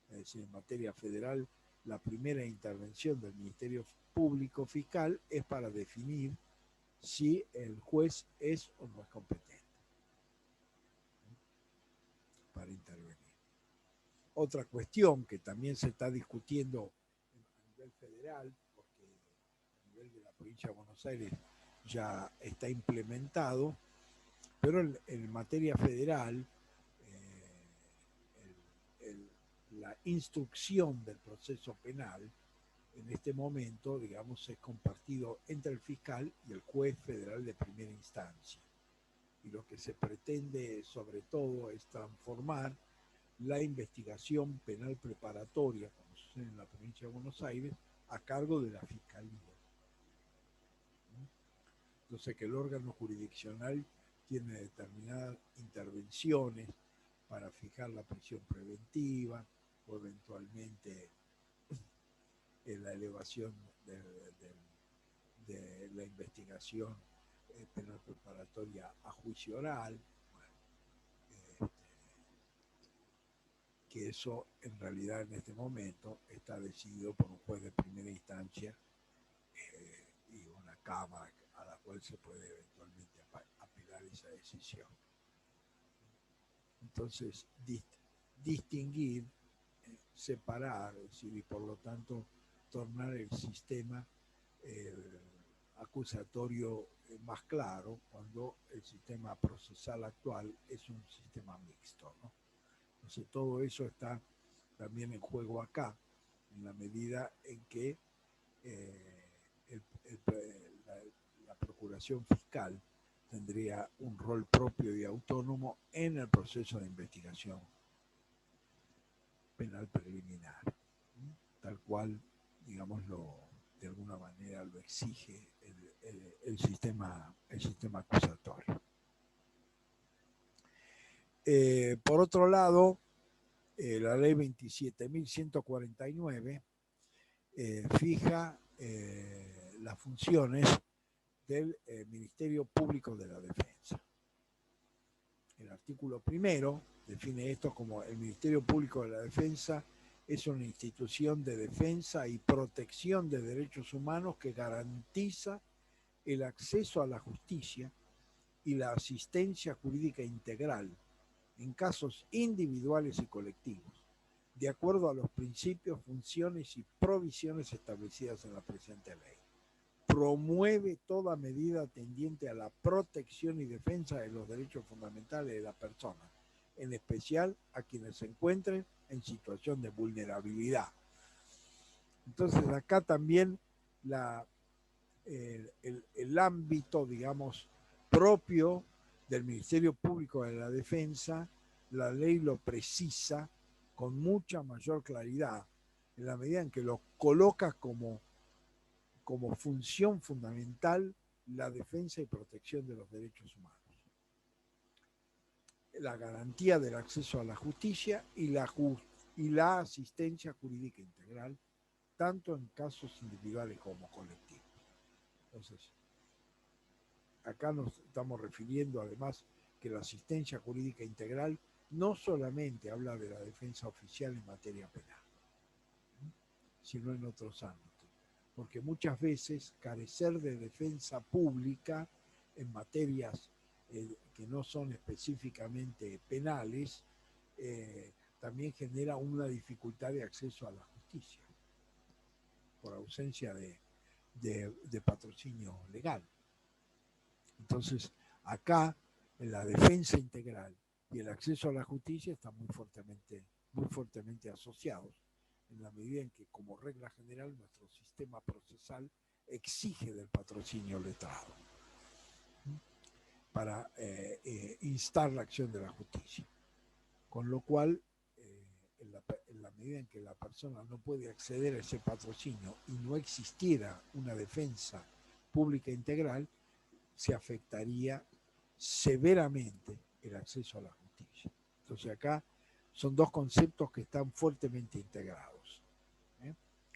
es decir, en materia federal, la primera intervención del Ministerio Público Fiscal es para definir si el juez es o no es competente para intervenir. Otra cuestión que también se está discutiendo a nivel federal, porque a nivel de la provincia de Buenos Aires ya está implementado, pero en materia federal, la instrucción del proceso penal en este momento, digamos, es compartido entre el fiscal y el juez federal de primera instancia. Y lo que se pretende, sobre todo, es transformar la investigación penal preparatoria, como sucede en la provincia de Buenos Aires, a cargo de la Fiscalía. Entonces, que el órgano jurisdiccional tiene determinadas intervenciones para fijar la prisión preventiva o eventualmente en la elevación de la investigación penal preparatoria a juicio oral. Bueno, que eso en realidad en este momento está decidido por un juez de primera instancia y una cámara a la cual se puede eventualmente apelar esa decisión. Entonces, distinguir, separar, es decir, y por lo tanto tornar el sistema acusatorio más claro cuando el sistema procesal actual es un sistema mixto, ¿no? Entonces todo eso está también en juego acá, en la medida en que la Procuración Fiscal tendría un rol propio y autónomo en el proceso de investigación penal preliminar, tal cual, digámoslo, de alguna manera lo exige el sistema acusatorio. Por otro lado, la ley 27.149 fija las funciones del Ministerio Público de la Defensa. El artículo primero define esto como el Ministerio Público de la Defensa es una institución de defensa y protección de derechos humanos que garantiza el acceso a la justicia y la asistencia jurídica integral en casos individuales y colectivos, de acuerdo a los principios, funciones y provisiones establecidas en la presente ley. Promueve toda medida tendiente a la protección y defensa de los derechos fundamentales de la persona, en especial a quienes se encuentren en situación de vulnerabilidad. Entonces acá también el ámbito, digamos, propio del Ministerio Público de la Defensa, la ley lo precisa con mucha mayor claridad, en la medida en que lo coloca como función fundamental la defensa y protección de los derechos humanos. la garantía del acceso a la justicia y la asistencia jurídica integral, tanto en casos individuales como colectivos. Entonces, acá nos estamos refiriendo además que la asistencia jurídica integral no solamente habla de la defensa oficial en materia penal, sino en otros ámbitos, porque muchas veces carecer de defensa pública en materias que no son específicamente penales también genera una dificultad de acceso a la justicia por ausencia de patrocinio legal. Entonces, acá en la defensa integral y el acceso a la justicia están muy fuertemente asociados, en la medida en que, como regla general, nuestro sistema procesal exige del patrocinio letrado para instar la acción de la justicia. Con lo cual, en la medida en que la persona no puede acceder a ese patrocinio y no existiera una defensa pública integral, se afectaría severamente el acceso a la justicia. Entonces acá son dos conceptos que están fuertemente integrados.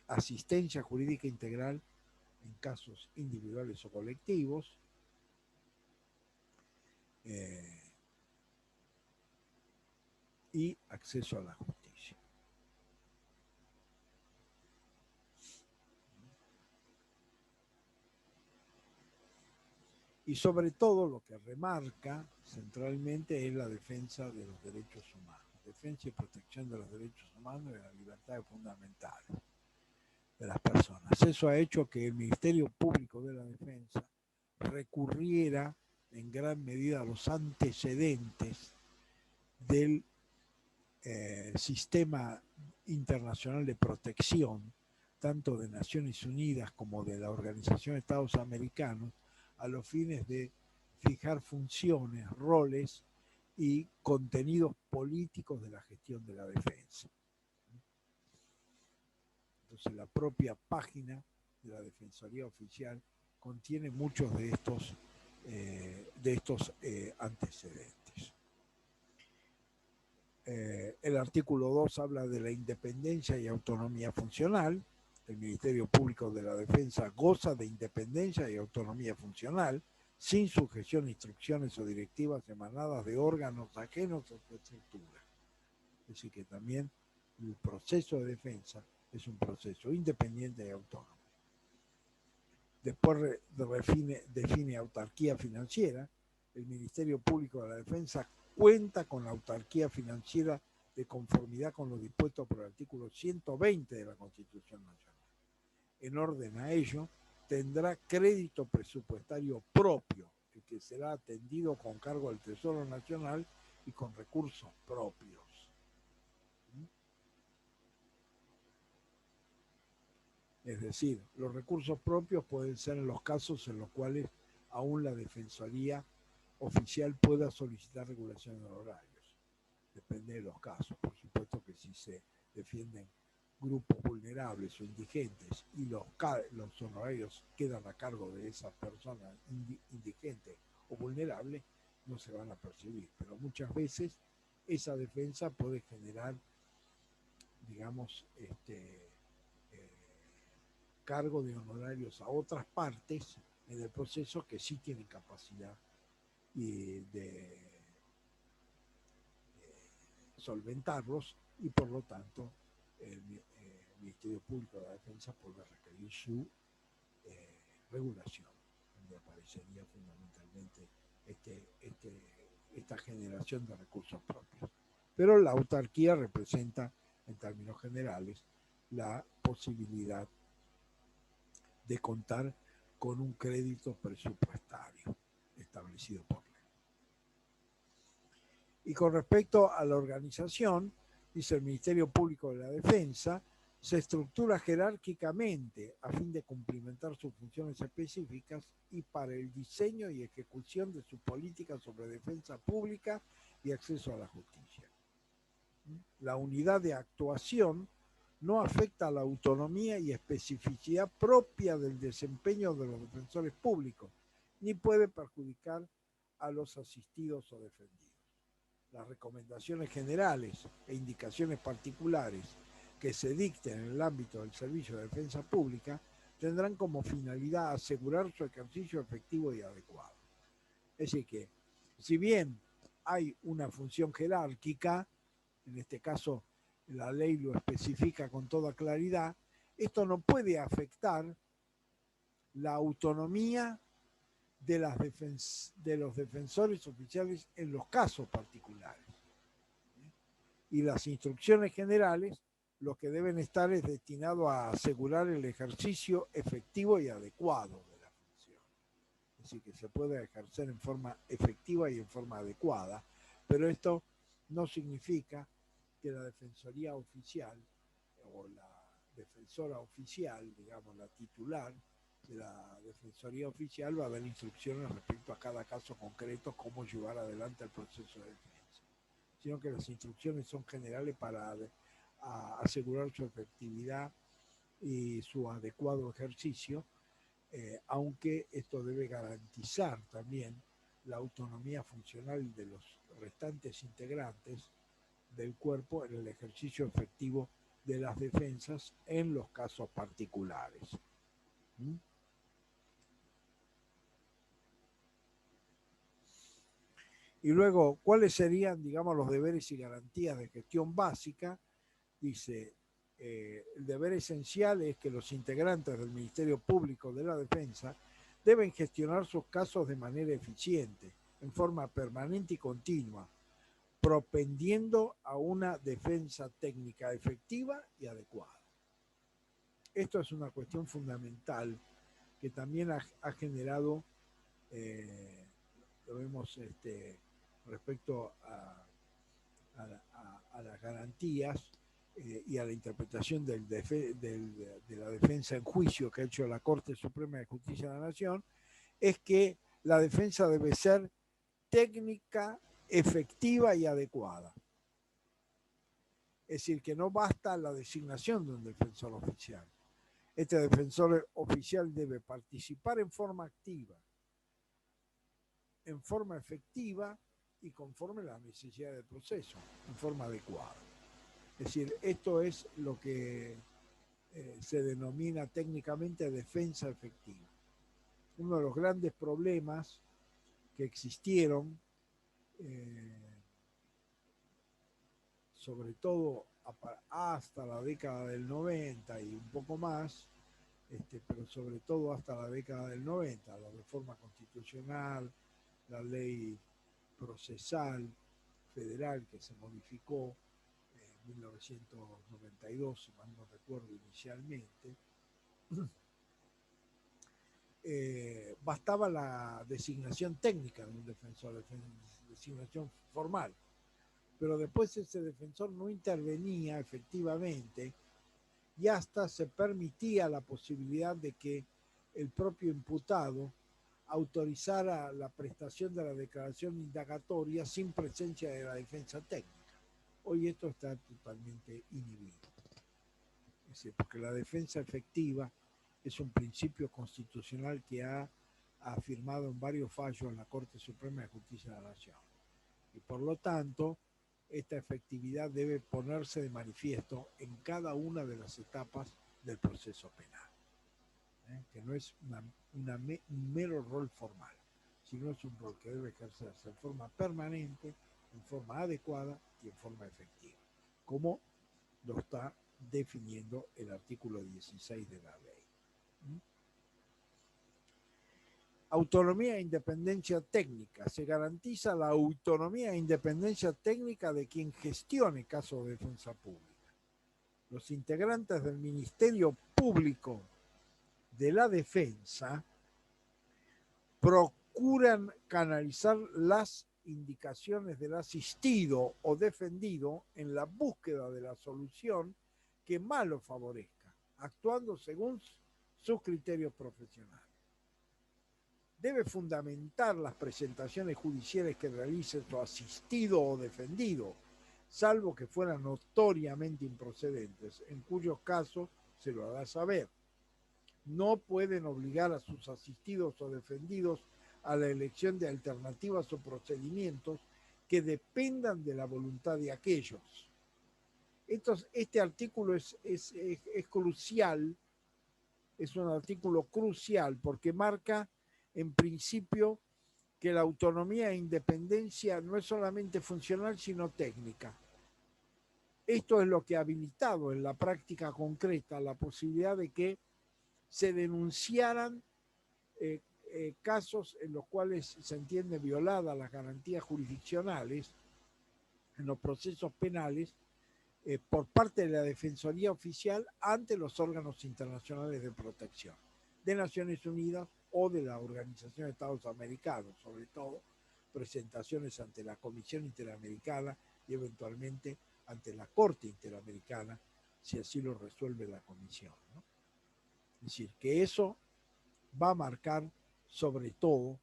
Asistencia jurídica integral en casos individuales o colectivos, y acceso a la justicia. Y sobre todo lo que remarca centralmente es la defensa de los derechos humanos, defensa y protección de los derechos humanos y de las libertades fundamentales de las personas. Eso ha hecho que el Ministerio Público de la Defensa recurriera en gran medida a los antecedentes del sistema internacional de protección, tanto de Naciones Unidas como de la Organización de Estados Americanos, a los fines de fijar funciones, roles y contenidos políticos de la gestión de la defensa. Entonces, la propia página de la Defensoría Oficial contiene muchos de estos antecedentes. El artículo 2 habla de la independencia y autonomía funcional. El Ministerio Público de la Defensa goza de independencia y autonomía funcional, sin sujeción a instrucciones o directivas emanadas de órganos ajenos a su estructura. Es decir, que también el proceso de defensa es un proceso independiente y autónomo. Después define autarquía financiera. El Ministerio Público de la Defensa cuenta con la autarquía financiera de conformidad con lo dispuesto por el artículo 120 de la Constitución Nacional. En orden a ello, tendrá crédito presupuestario propio, que será atendido con cargo al Tesoro Nacional y con recursos propios. Es decir, los recursos propios pueden ser en los casos en los cuales aún la Defensoría Oficial pueda solicitar regulación de horarios. Depende de los casos. Por supuesto que si se defienden grupos vulnerables o indigentes y los honorarios quedan a cargo de esas personas indigentes o vulnerables, no se van a percibir. Pero muchas veces esa defensa puede generar, digamos, cargo de honorarios a otras partes en el proceso que sí tienen capacidad de solventarlos, y por lo tanto el Ministerio Público de la Defensa puede requerir su regulación, donde aparecería fundamentalmente esta generación de recursos propios. Pero la autarquía representa, en términos generales, la posibilidad de contar con un crédito presupuestario establecido por ley. Y con respecto a la organización, dice el Ministerio Público de la Defensa, se estructura jerárquicamente a fin de cumplimentar sus funciones específicas y para el diseño y ejecución de su política sobre defensa pública y acceso a la justicia. La unidad de actuación no afecta a la autonomía y especificidad propia del desempeño de los defensores públicos, ni puede perjudicar a los asistidos o defendidos. las recomendaciones generales e indicaciones particulares que se dicten en el ámbito del servicio de defensa pública tendrán como finalidad asegurar su ejercicio efectivo y adecuado. Es decir que, si bien hay una función jerárquica, en este caso la ley lo especifica con toda claridad, esto no puede afectar la autonomía de los defensores oficiales en los casos particulares. Y las instrucciones generales lo que deben estar es destinado a asegurar el ejercicio efectivo y adecuado de la función. Es decir, que se pueda ejercer en forma efectiva y en forma adecuada, pero esto no significa que la Defensoría Oficial o la defensora oficial, digamos la titular de la Defensoría Oficial, va a dar instrucciones respecto a cada caso concreto, cómo llevar adelante el proceso de defensa, sino que las instrucciones son generales para asegurar su efectividad y su adecuado ejercicio, aunque esto debe garantizar también la autonomía funcional de los restantes integrantes del cuerpo en el ejercicio efectivo de las defensas en los casos particulares. ¿Mm? Y luego, ¿cuáles serían, digamos, los deberes y garantías de gestión básica? Dice, el deber esencial es que los integrantes del Ministerio Público de la Defensa deben gestionar sus casos de manera eficiente, en forma permanente y continua, propendiendo a una defensa técnica efectiva y adecuada. Esto es una cuestión fundamental que también ha generado, lo vemos respecto a las garantías y a la interpretación de la defensa en juicio que ha hecho la Corte Suprema de Justicia de la Nación, es que la defensa debe ser técnica, efectiva y adecuada. Es decir, que no basta la designación de un defensor oficial. Este defensor oficial debe participar en forma activa, en forma efectiva y conforme a las necesidades del proceso, en forma adecuada. Es decir, esto es lo que se denomina técnicamente defensa efectiva. Uno de los grandes problemas que existieron, sobre todo hasta la década del 90 y un poco más, pero sobre todo hasta la década del 90, la reforma constitucional, la ley procesal federal que se modificó en 1992, si mal no recuerdo inicialmente, bastaba la designación técnica de un defensor, designación formal, pero después ese defensor no intervenía efectivamente y hasta se permitía la posibilidad de que el propio imputado autorizara la prestación de la declaración indagatoria sin presencia de la defensa técnica. Hoy esto está totalmente inhibido. Es decir, porque la defensa efectiva es un principio constitucional que ha afirmado en varios fallos la Corte Suprema de Justicia de la Nación. Y por lo tanto, esta efectividad debe ponerse de manifiesto en cada una de las etapas del proceso penal. Que no es un mero rol formal, sino es un rol que debe ejercerse en forma permanente, en forma adecuada y en forma efectiva, como lo está definiendo el artículo 16 de la ley. Autonomía e independencia técnica. Se garantiza la autonomía e independencia técnica de quien gestione casos de defensa pública. Los integrantes del Ministerio Público de la Defensa procuran canalizar las indicaciones del asistido o defendido en la búsqueda de la solución que más lo favorezca, actuando según sus criterios profesionales. Debe fundamentar las presentaciones judiciales que realice su asistido o defendido, salvo que fueran notoriamente improcedentes, en cuyos casos se lo hará saber. No pueden obligar a sus asistidos o defendidos a la elección de alternativas o procedimientos que dependan de la voluntad de aquellos. Este artículo es crucial, es un artículo crucial porque marca en principio que la autonomía e independencia no es solamente funcional, sino técnica. Esto es lo que ha habilitado en la práctica concreta la posibilidad de que se denunciaran casos en los cuales se entiende violadas las garantías jurisdiccionales en los procesos penales por parte de la Defensoría Oficial ante los órganos internacionales de protección de Naciones Unidas o de la Organización de Estados Americanos, sobre todo presentaciones ante la Comisión Interamericana y eventualmente ante la Corte Interamericana, si así lo resuelve la Comisión, ¿no? Es decir, que eso va a marcar sobre todo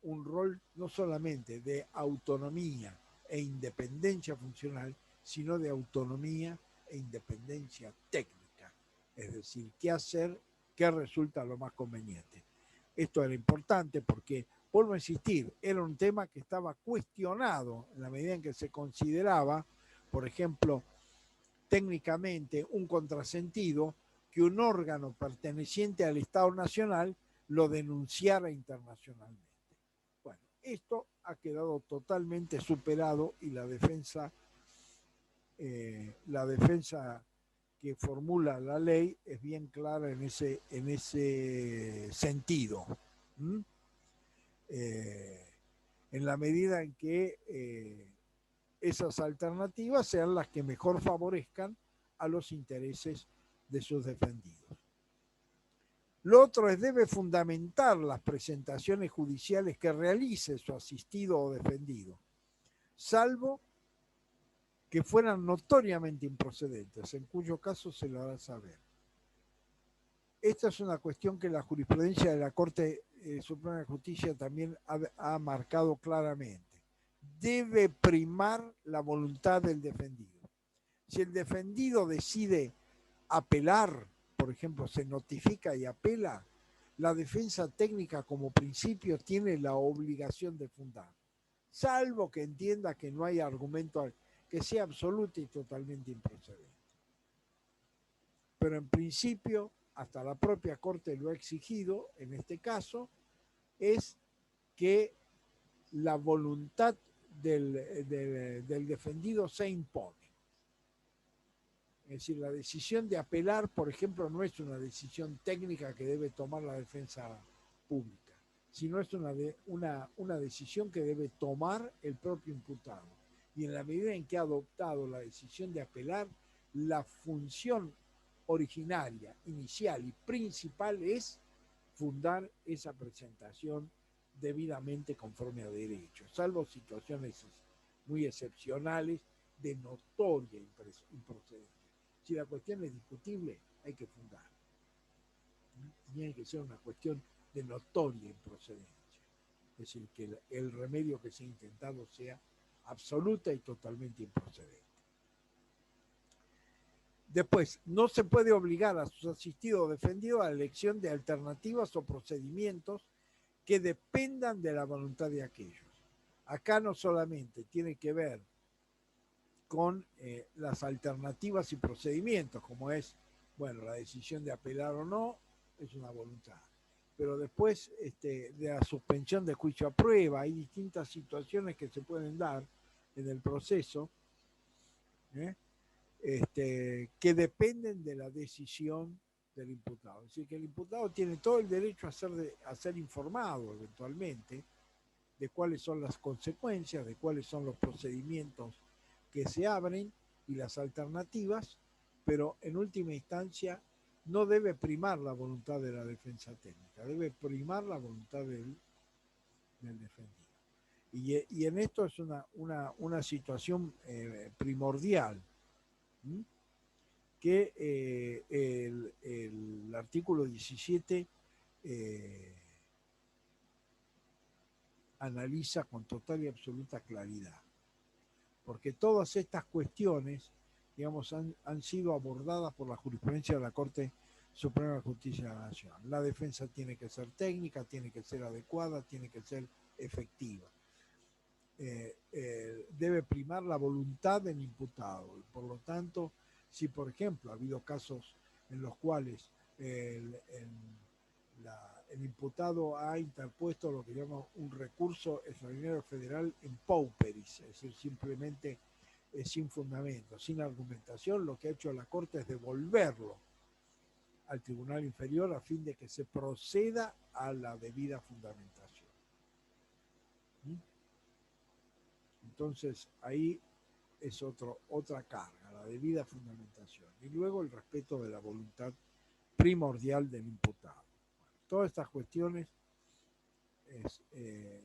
un rol no solamente de autonomía e independencia funcional, sino de autonomía e independencia técnica. Es decir, qué hacer, qué resulta lo más conveniente. Esto era importante porque, vuelvo a insistir, era un tema que estaba cuestionado en la medida en que se consideraba, por ejemplo, técnicamente un contrasentido que un órgano perteneciente al Estado Nacional lo denunciara internacionalmente. Bueno, esto ha quedado totalmente superado y la defensa que formula la ley es bien clara en ese sentido. En la medida en que esas alternativas sean las que mejor favorezcan a los intereses de sus defendidos. Lo otro es, debe fundamentar las presentaciones judiciales que realice su asistido o defendido, salvo que fueran notoriamente improcedentes, en cuyo caso se lo hará saber. Esta es una cuestión que la jurisprudencia de la Corte Suprema de Justicia también ha marcado claramente. Debe primar la voluntad del defendido. Si el defendido decide apelar, por ejemplo, se notifica y apela, la defensa técnica como principio tiene la obligación de fundar, salvo que entienda que no hay argumento que sea absoluto y totalmente improcedente. Pero en principio, hasta la propia Corte lo ha exigido, en este caso, es que la voluntad del defendido se impone. Es decir, la decisión de apelar, por ejemplo, no es una decisión técnica que debe tomar la defensa pública, sino es una decisión que debe tomar el propio imputado. Y en la medida en que ha adoptado la decisión de apelar, la función originaria, inicial y principal es fundar esa presentación debidamente conforme a derecho, salvo situaciones muy excepcionales de notoria improcedencia. Si la cuestión es discutible, hay que fundar. Tiene que ser una cuestión de notoria improcedencia. Es decir, que el remedio que se ha intentado sea absoluta y totalmente improcedente. Después, no se puede obligar a sus asistidos o defendidos a la elección de alternativas o procedimientos que dependan de la voluntad de aquellos. Acá no solamente tiene que ver con las alternativas y procedimientos, como es, bueno, la decisión de apelar o no, es una voluntad. Pero después de la suspensión de juicio a prueba, hay distintas situaciones que se pueden dar en el proceso que dependen de la decisión del imputado. Es decir, que el imputado tiene todo el derecho a ser informado eventualmente de cuáles son las consecuencias, de cuáles son los procedimientos que se abren y las alternativas, pero en última instancia no debe primar la voluntad de la defensa técnica, debe primar la voluntad del defendido. Y en esto es una situación primordial, que el artículo 17 analiza con total y absoluta claridad, porque todas estas cuestiones, digamos, han sido abordadas por la jurisprudencia de la Corte Suprema de Justicia de la Nación. La defensa tiene que ser técnica, tiene que ser adecuada, tiene que ser efectiva. debe primar la voluntad del imputado. Por lo tanto, si por ejemplo ha habido casos en los cuales el imputado ha interpuesto lo que llama un recurso extraordinario federal in pauperis, es decir, simplemente sin fundamento, sin argumentación, lo que ha hecho la Corte es devolverlo al Tribunal Inferior a fin de que se proceda a la debida fundamentación. Entonces ahí es otra carga, la debida fundamentación. Y luego el respeto de la voluntad primordial del imputado. Todas estas cuestiones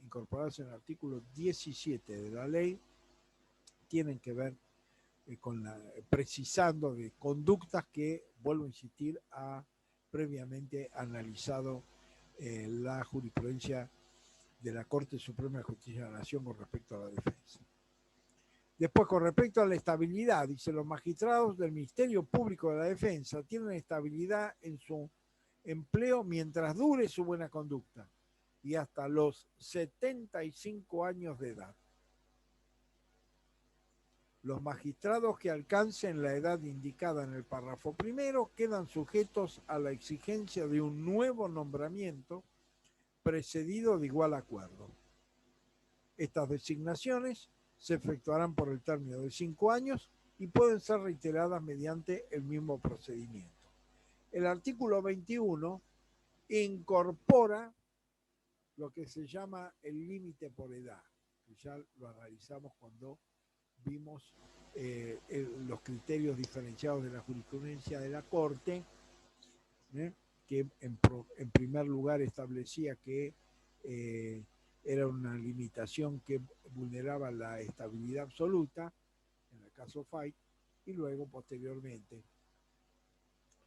incorporadas en el artículo 17 de la ley tienen que ver con precisando de conductas que, vuelvo a insistir, ha previamente analizado la jurisprudencia de la Corte Suprema de Justicia de la Nación con respecto a la defensa. Después, con respecto a la estabilidad, dice, los magistrados del Ministerio Público de la Defensa tienen estabilidad en su empleo mientras dure su buena conducta y hasta los 75 años de edad. Los magistrados que alcancen la edad indicada en el párrafo primero quedan sujetos a la exigencia de un nuevo nombramiento precedido de igual acuerdo. Estas designaciones se efectuarán por el término de 5 años y pueden ser reiteradas mediante el mismo procedimiento. El artículo 21 incorpora lo que se llama el límite por edad, que ya lo analizamos cuando vimos los criterios diferenciados de la jurisprudencia de la Corte, que en primer lugar establecía que era una limitación que vulneraba la estabilidad absoluta, en el caso Fay, y luego posteriormente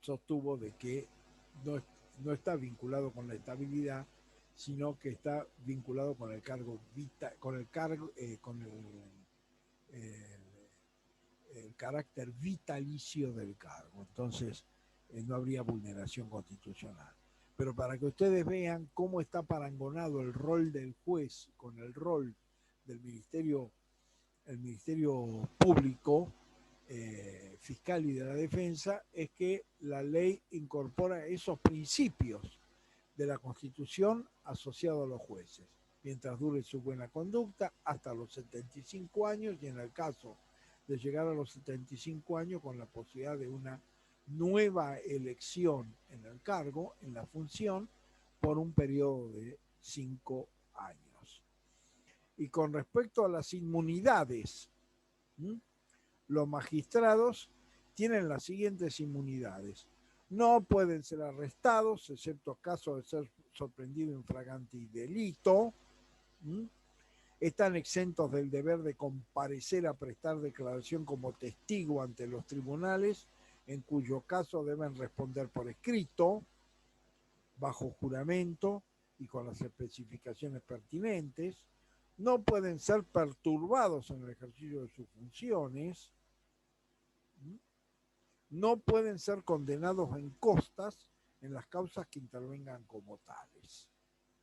sostuvo de que no está vinculado con la estabilidad, sino que está vinculado con el cargo con el carácter vitalicio del cargo. Entonces no habría vulneración constitucional. Pero para que ustedes vean cómo está parangonado el rol del juez con el rol del Ministerio Público, Fiscal y de la Defensa, es que la ley incorpora esos principios de la Constitución asociados a los jueces, mientras dure su buena conducta, hasta los 75 años, y en el caso de llegar a los 75 años con la posibilidad de una nueva elección en el cargo, en la función, por un periodo de 5 años. Y con respecto a las inmunidades, los magistrados tienen las siguientes inmunidades. No pueden ser arrestados, excepto caso de ser sorprendido en flagrante delito. Están exentos del deber de comparecer a prestar declaración como testigo ante los tribunales, en cuyo caso deben responder por escrito, bajo juramento y con las especificaciones pertinentes. No pueden ser perturbados en el ejercicio de sus funciones. No pueden ser condenados en costas en las causas que intervengan como tales.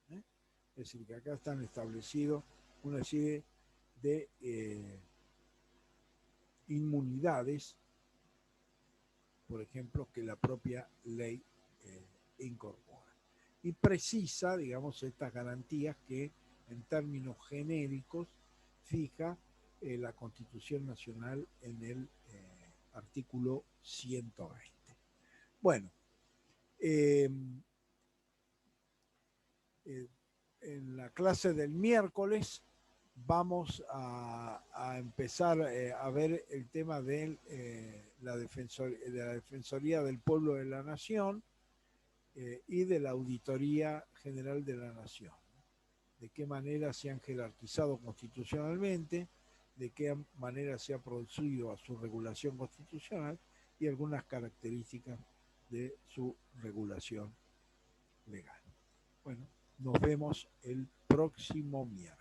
Es decir, que acá están establecidos una serie de inmunidades, por ejemplo, que la propia ley incorpora. Y precisa, digamos, estas garantías que en términos genéricos fija la Constitución Nacional en el artículo 120. Bueno, en la clase del miércoles vamos a empezar a ver el tema de la Defensoría del Pueblo de la Nación y de la Auditoría General de la Nación. De qué manera se han jerarquizado constitucionalmente, de qué manera se ha producido a su regulación constitucional y algunas características de su regulación legal. Bueno, nos vemos el próximo miércoles.